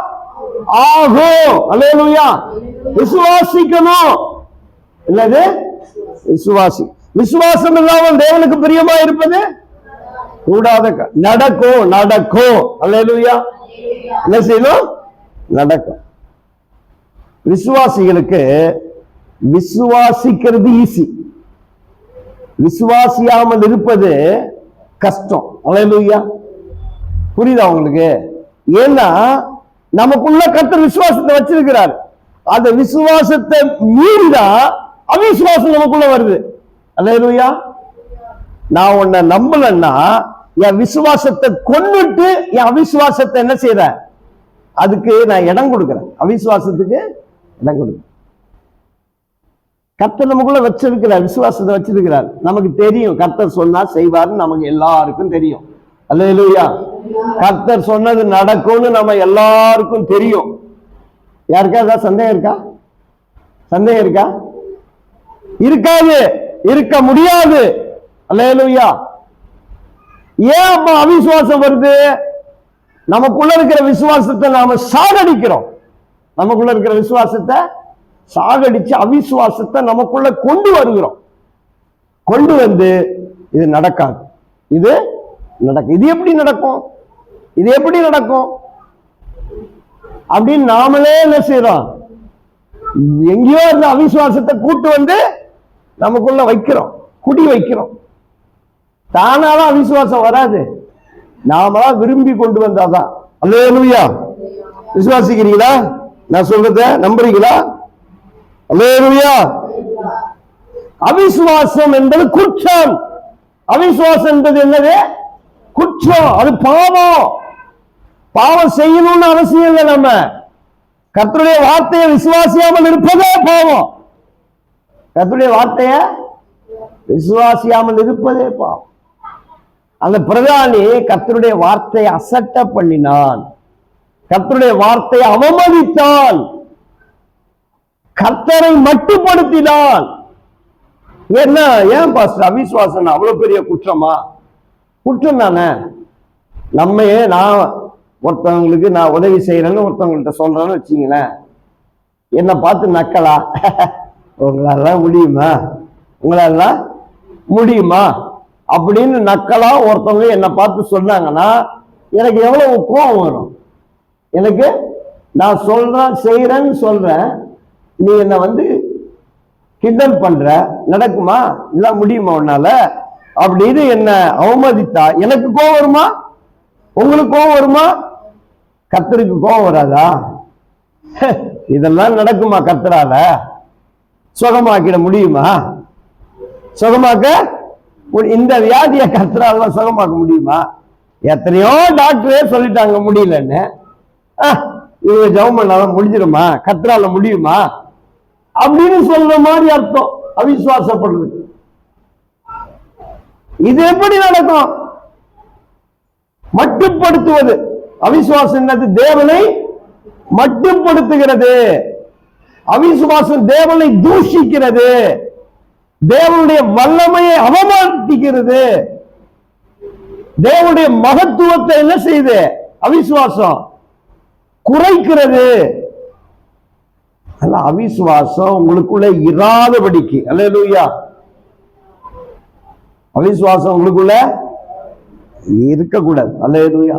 Speaker 1: ஆகும். அல்லேலூயா. விசுவாசிக்கணும். என்னது? விசுவாசி. விசுவாசம் இல்லாமல் தேவனுக்கு பிரியமா இருப்பது கூடாத. நடக்கும், நடக்கும். அல்லேலூயா. என்ன செய்யணும்? நடக்கும். விசுவாசிகளுக்கு விசுவாசிக்கிறது ஈஸி, விசுவாசியாமல் இருப்பது கஷ்டம். அல்லேலூயா. புரியுதா உங்களுக்கு? ஏன்னா நமக்குள்ள கர்த்தர் விசுவாசத்தை வச்சிருக்கிறார். அந்த விசுவாசத்தை மீறிதான் அவிசுவாசம் நமக்குள்ள வருது. அல்லேலூயா. நான் உன்னை நம்பலன்னா என் விசுவாசத்தை கொன்னுட்டு என் அவிசுவாசத்தை என்ன செய்யறேன்? அதுக்கு நான் இடம் கொடுக்கிறேன். அவிசுவாசத்துக்கு இடம் கொடுக்கிறேன். கர்த்தர் நமக்குள்ள வச்சிருக்கிறார், விசுவாசத்தை வச்சிருக்கிறார். நமக்கு தெரியும் கர்த்தர் சொன்னா செய்வார்னு நமக்கு எல்லாருக்கும் தெரியும். அல்லேலூயா. கர்த்தர் சொன்னது நடக்கும்னு நம்ம எல்லாருக்கும் தெரியும். யாருக்கா ஏதாவது சந்தேகம் இருக்கா? சந்தேகம் இருக்கா? இருக்காது, இருக்க முடியாது. அல்லேலூயா. ஏன் அப்ப அவிசுவாசம் வருது? நமக்குள்ள இருக்கிற விசுவாசத்தை நாம சாகடிக்கிறோம். நமக்குள்ள இருக்கிற விசுவாசத்தை சாகடிச்சு அவிசுவாசத்தை நமக்குள்ள கொண்டு வருகிறோம். கொண்டு வந்து இது நடக்காது, இது நடக்கும். இது எப்படி நடக்கும்? இது எப்படி நடக்கும் அப்படின்னு நாமளே என்ன செய்யறோம்? எங்கேயோ இருந்த அவிசுவாசத்தை கூட்டு வந்து நமக்குள்ள வைக்கிறோம், குடி வைக்கிறோம். தானாதான் அவிசுவாசம் வராது, நாமளா விரும்பி கொண்டு வந்தாதான். அல்லேலூயா. விசுவாசிக்கிறீங்களா? நான் சொல்றத நம்புறீங்களா? அல்லேலூயா. அவிசுவாசம் என்பது குற்றம். அவிசுவாசம் என்பது என்னது? குற்றம். அது பாவம். பாவம் செய்யணும்னு அவசியம் இல்லை. நம்ம கர்த்தருடைய வார்த்தையை விசுவாசியாமல் இருப்பதே பாவம். கர்த்தருடைய வார்த்தையை விசுவாசியாமல் இருப்பதே பாவம். அந்த பிரதானி கர்த்தருடைய வார்த்தையை அசட்டை பண்ணினான், கர்த்தருடைய வார்த்தையை அவமதித்தான், கர்த்தரை மட்டுப்படுத்தினான். என்ன ஏன் பாஸ்டர் அவிசுவாசம் அவ்வளவு பெரிய குற்றமா? குற்றம் தானே. நம்மையே நான் ஒருத்தவங்களுக்கு நான் உதவி செய்யறேன்னு ஒருத்தவங்கள்ட்ட சொல்றேன்னு வச்சுங்களேன், என்னை பார்த்து நக்கலா உங்களால முடியுமா, உங்களால முடியுமா அப்படின்னு நக்கலா ஒருத்தவங்க என்னை பார்த்து சொன்னாங்கன்னா எனக்கு எவ்வளவு கோபம் வரும். எனக்கு நான் சொல்றேன் செய்யறேன்னு சொல்றேன், நீ என்ன வந்து கிண்டல் பண்ற, நடக்குமா இல்ல முடியுமா உன்னால அப்படின்னு என்ன அவமதித்தா எனக்கு கோபம் வருமா? உங்களுக்கு கோபம் வருமா? கர்த்தருக்கு கோபம் வராதா? இதெல்லாம் நடக்குமா? கர்த்தரால சுகமாக்கிட முடியுமா? சுகமாக்க இந்த வியாதியை கர்த்தரால சுகமாக்க முடியுமா? எத்தனையோ டாக்டரே சொல்லிட்டாங்க முடியலன்னு. இவங்க ஜெபம் பண்ணாலும் முடிஞ்சிருமா? கர்த்தரால முடியுமா அப்படின்னு சொல்ற மாதிரி அர்த்தம் அவிசுவாசப்படுறது. இது எப்படி நடக்கும்? மட்டுப்படுத்துவது. அவிசுவாசம் என்னது? தேவனை மட்டுப்படுத்துகிறது. அவிசுவாசம் தேவனை தூஷிக்கிறது, தேவனுடைய வல்லமையை அவமானிக்கிறது, தேவனுடைய மகத்துவத்தை என்ன செய்யுது? அவிசுவாசம் குறைக்கிறது. அல்ல, அவிசுவாசம் உங்களுக்குள்ள இராதபடிக்கு. அல்லேலூயா. அவிசுவாசம் உங்களுக்குள்ள இருக்கக்கூடாது. அல்லேலூயா.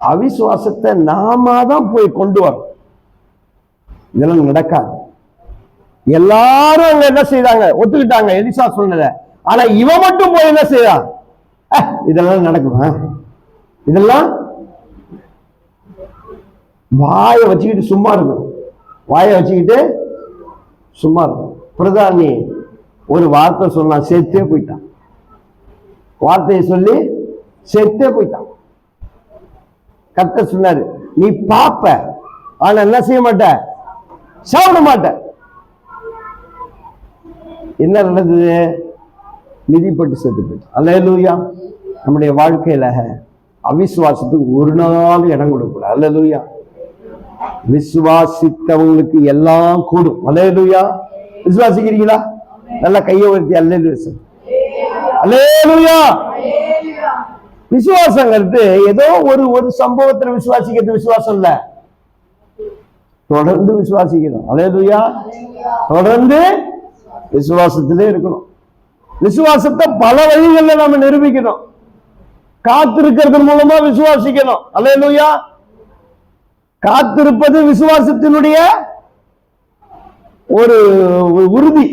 Speaker 1: அவிசுவாசத்தை நாம தான் போய் கொண்டு வரோம். இதெல்லாம் நடக்காது. எல்லாரும் அங்க என்ன செய்தாங்க? ஒத்துக்கிட்டாங்க எலிசா சொன்னத. ஆனா இவன் மட்டும் போய் என்ன செய்தான்? இதெல்லாம் நடக்குமா? இதெல்லாம் வாயை வச்சுக்கிட்டு சும்மா இருக்கும். வாயை வச்சுக்கிட்டு சும்மா இருக்கும். பிரதானி ஒரு வார்த்தை சொன்னா செத்தே போயிட்டான். வார்த்தையை சொல்லி செத்தே போயிட்டான். கர்த்தர் சொன்னாரு, நீ பாப்ப ஆனா என்ன செய்ய மாட்ட? சாப்பிட மாட்ட. என்ன நடந்தது? மிதிப்பட்டு செத்து போயிட்டு. அல்லேலூயா. நம்முடைய வாழ்க்கையில அவிசுவாசத்துக்கு ஒரு நாள் இடம் கொடுக்கூடாது. அல்லேலூயா. விசுவாசித்தவங்களுக்கு எல்லாம் கூடும். அல்லேலூயா. விசுவாசிக்கிறீங்களா? நல்லா கையை உயர்த்தி அல்லேலூயா. அல்லேலூயா. விசுவாசங்கிறது ஏதோ ஒரு சம்பவத்துல விசுவாசிக்கிறது விசுவாசம் இல்ல. தொடர்ந்து விசுவாசிக்கணும். அல்லேலூயா. தொடர்ந்து விசுவாசத்திலே இருக்கணும். விசுவாசத்தை பல வழிகளில் நம்ம நிரூபிக்கணும். காத்திருக்கிறது மூலமா விசுவாசிக்கணும். அல்லேலூயா. காத்திருப்பது விசுவாசத்தினுடைய ஒரு உறுதி.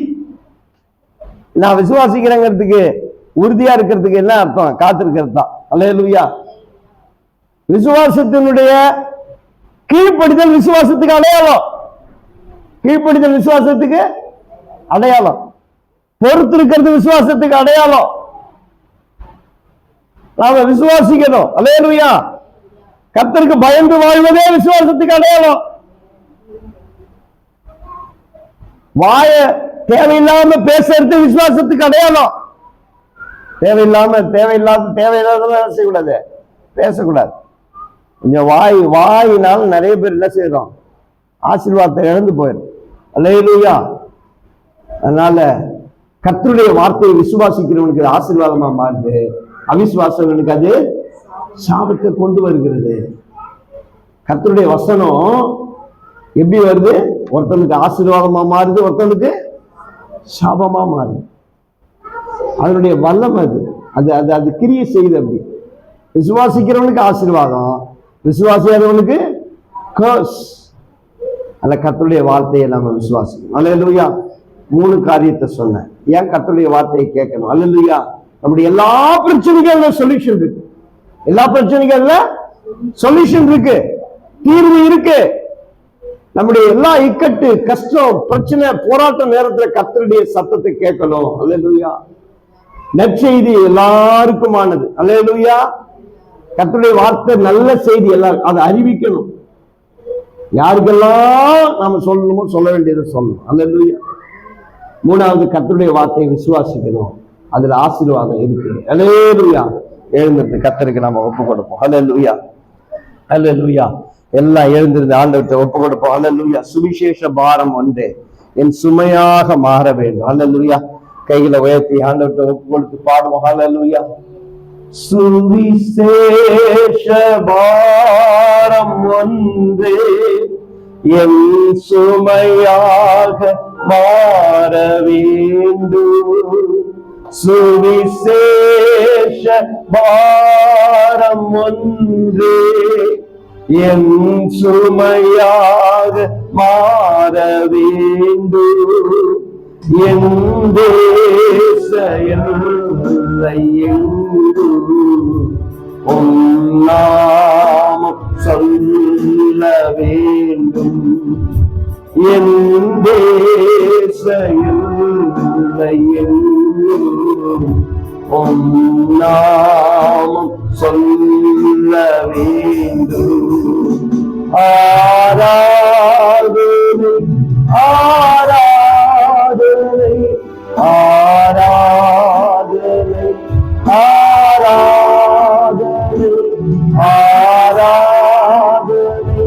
Speaker 1: நான் விசுவாசிக்கிறேங்கிறதுக்கு உறுதியா இருக்கிறதுக்கு என்ன அர்த்தம்? காத்திருக்கிறது தான். அல்லேலூயா. விசுவாசத்தினுடைய கீழ்ப்படிதல் விசுவாசத்துக்கு அடையாளம். கீழ்ப்படிதல் விசுவாசத்துக்கு அடையாளம். பொறுத்திருக்கிறது விசுவாசத்துக்கு அடையாளம். நாம விசுவாசிக்கணும். அல்லேலூயா. கர்த்தருக்கு பயந்து வாழ்வதே விசுவாசத்துக்கு அடையாளம். வாய தேவையில்லாம பேசுறது விசுவாசத்துக்கு அடையாளம். தேவையில்லாத செய்யக்கூடாது, பேசக்கூடாது. கொஞ்சம் வாயினால நிறைய பேர் என்ன செய்யறோம்? ஆசீர்வாதத்தை இழந்து போயிடும். அல்லேலூயா. அதனால கர்த்தருடைய வார்த்தையை விசுவாசிக்கிறவனுக்கு ஆசீர்வாதமா மாறுது, அவிசுவாசவனுக்கு அது சாபத்தை கொண்டு வருகிறது. கர்த்தருடைய வசனம் எப்படி வருது? ஒருத்தனுக்கு ஆசீர்வாதமா மாறுது, ஒருத்தனுக்கு சாபமா மாறுது. அதனுடைய வல்லம் அது கிரியை செய்யுது. அப்படி விசுவாசிக்கிறவனுக்கு ஆசீர்வாதம், விசுவாசியாதவனுக்கு கர்ஸ். அந்த கர்த்தருடைய வார்த்தையை நம்ம விசுவாசிக்கணும். அல்லேலூயா. 3 காரியத்தை சொன்னேன். ஏன் கர்த்தருடைய வார்த்தையை கேட்கணும்? அல்லேலூயா. நம்முடைய எல்லா பிரச்சனைகளும் சொல்யூஷன் இருக்கு. எல்லா பிரச்சனைகள்ல சொல்யூஷன் இருக்கு, தீர்வு இருக்கு. நம்முடைய எல்லா இக்கட்டு, கஷ்டம், பிரச்சனை, போராட்ட நேரத்துல கர்த்தருடைய சத்தத்தை கேட்கணும். அல்லேலூயா. நற்செய்தி எல்லாருக்குமானது. அல்லேலூயா. கர்த்தருடைய வார்த்தை நல்ல செய்தி எல்லாம் அதை அறிவிக்கணும். யாருக்கெல்லாம் நாம சொல்லணுமோ சொல்ல வேண்டியதை சொல்லணும். அல்லேலூயா. மூணாவது, கர்த்தருடைய வார்த்தையை விசுவாசிக்கணும். அதுல ஆசீர்வாதம் இருக்கு. அல்லேலூயா. எழுந்திருந்து கர்த்தருக்கு நாம ஒப்பு கொடுப்போம். அல்லேலூயா. அல்லேலூயா. எல்லாம் எழுந்திருந்து ஆண்டவர்கிட்ட ஒப்பு கொடுப்போம். அல்லேலூயா. சுவிசேஷ பாரம் ஒன்றே என் சுமையாக மாற வேண்டும். அல்லேலூயா. கைகளை உயர்த்தி ஆண்டவர்கிட்ட ஒப்பு கொடுத்து பாடுவோம். அல்லேலூயா. சுவிசேஷ பாரம் ஒன்றே என் சுமையாக மாற வேண்டும். சுவிசேஷ பாரம் ஒன்றே என் சுமையாக மாற வேண்டும். என் தேச எல்லை எங்கும் உம் நாமம் சொல்ல வேண்டும். என் தேச எல்லை எங்கும் உம் நாமம் சொல்ல வேண்டும். ஆராதனை ஆராதனை ஆராதனை ஆராதனை ஆராதனை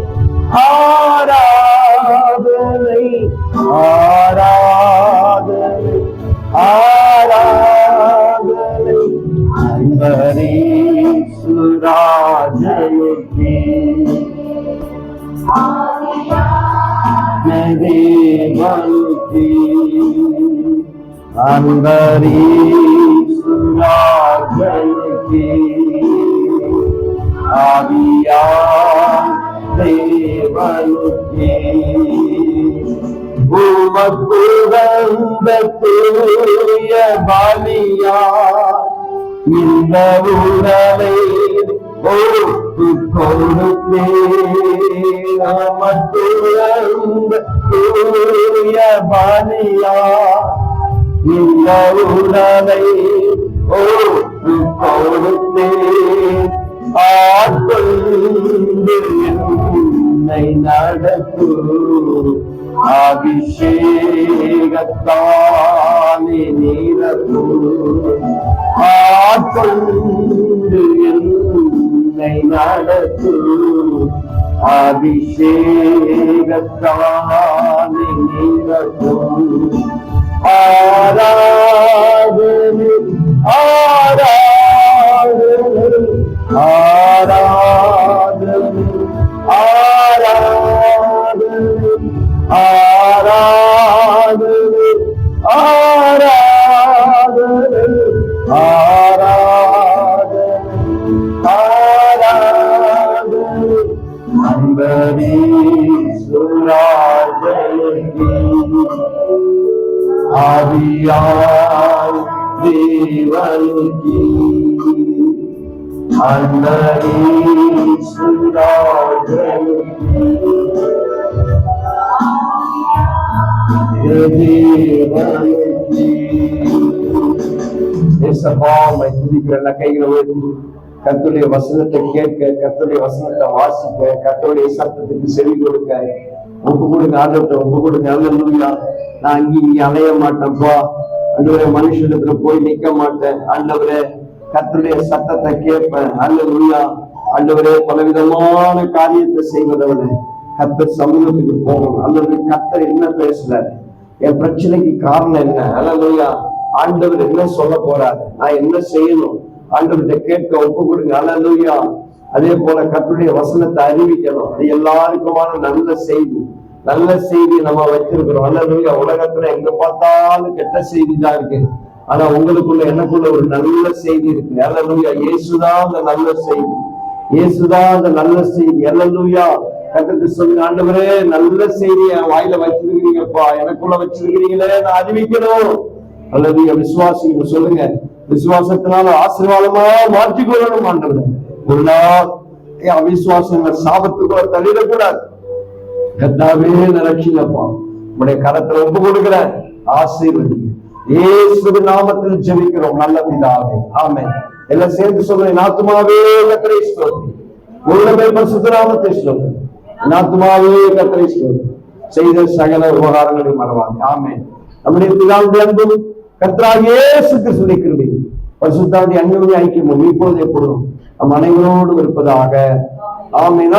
Speaker 1: ஆராதனை ஆராதனை ஆராதனை அன்பரீசு ராஜனுக்கே தேவனுக்கே அன்பரீசு ராஜனுக்கே ஆவியார் தேவனுக்கே உமக்குகந்த தூய பலியா இந்த உடலை ஒப்பு கொடுத்தேன். உமக்குகந்த தூய பலியா இந்த உடலை ஒப்பு கொடுத்தேன். ஆட்கொண்டு என்னை நடத்தும் அபிஷேகத்தானே நிரப்பும். ஆட்கொண்டு என்னை நடத்தும் அபிஷேகத்தானே நிரப்பும். ஆராதனை ஆராதனை ஆராதனை ஆராதனை ஆராதனை ஆராதனை ஆராதனை ஆராதனை அன்பரீசு ராஜனுக்கே ஆவியார் தேவனுக்கே அன்பரீசு ராஜனுக்கே கர்த்தருடைய வசனத்தை கேட்க, கர்த்தருடைய வசனத்தை வாசிக்க, கர்த்தருடைய சத்தத்துக்கு செவி கொடுக்க ஒப்பு கொடுங்க. ஆண்டவர்கிட்ட ஒப்பு கொடுங்க. அல்லேலூயா. நான் இங்க அலைய மாட்டேன்ப்பா ஆண்டவரே, மனுஷத்துல போய் நிக்க மாட்டேன் ஆண்டவரே, கர்த்தருடைய சத்தத்தை கேட்பேன். அல்லேலூயா. ஆண்டவரே, பலவிதமான காரியத்தை செய்வதோட கர்த்தர் சமூகத்துக்கு போகணும். அல்லது கர்த்தர் என்ன பேசுறாரு, என் பிரச்சனைக்கு காரணம் என்ன, அல்லேலூயா, ஆண்டவர் என்ன சொல்ல போறாரு, நான் என்ன செய்யணும், ஆண்டவர்கிட்ட கேட்க ஒப்பு கொடுங்க. அல்லேலூயா. அதே போல கர்த்தருடைய வசனத்தை அறிவிக்கணும். அது எல்லாருக்குமான நல்ல செய்தி. நல்ல செய்தி நம்ம வச்சிருக்கிறோம். அல்லேலூயா. உலகத்துல எங்க பார்த்தாலும் கெட்ட செய்தி தான் இருக்கு. ஆனா உங்களுக்குள்ள எனக்குள்ள ஒரு நல்ல செய்தி இருக்கு. அல்லேலூயா. இயேசுதான் அந்த நல்ல செய்தி. இயேசுதான் அந்த நல்ல செய்தி. அல்லேலூயா. கர்த்தருக்கு சொல்லுங்க, ஆண்டவரே, நல்ல செய்தியை வாயில வச்சிருக்கிறீங்கப்பா, எனக்குள்ள வச்சிருக்கிறீங்களே, நான் அறிவிக்கணும். அல்லேலூயா. விசுவாசிங்க சொல்லுங்க, விசுவாசத்தினால ஆசீர்வாதமா மாற்றிக்கொள்ளணும். ஆண்டவரே, ஒரு நாள் அவிசுவாசங்கள் சாபத்துக்குள்ள தள்ளிடக்கூடாது. கர்த்தாவே, ரட்சிங்கப்பா, உடைய கரத்துல ஒப்பு கொடுக்கிறேன், ஆசீர்வதிங்க. இயேசுவின் நாமத்தில் ஜெபிக்கிறோம் நல்ல பிதாவே. ஆமென். எல்லாம் சேர்ந்து சொல்றேன். என் ஆத்துமாவே கர்த்தரை ஸ்தோத்திரி. உள்ளமே பரிசுத்த நாமத்தை ஸ்தோத்திரி. என் ஆத்துமாவே கர்த்தரை ஸ்தோத்திரி. செய்த சகல உபகாரங்களை மறவாது. ஆமென். நம்முடைய பிதாவுடைய அன்பும் கர்த்தராகிய இயேசு கிறிஸ்துவின் கிருபையும் பரிசுத்தாவின் அன்பின் ஐக்கியமும் இப்பொழுது எப்பொழுதும் நம் அனைவரோடும் இருப்பதாக. ஆமென்.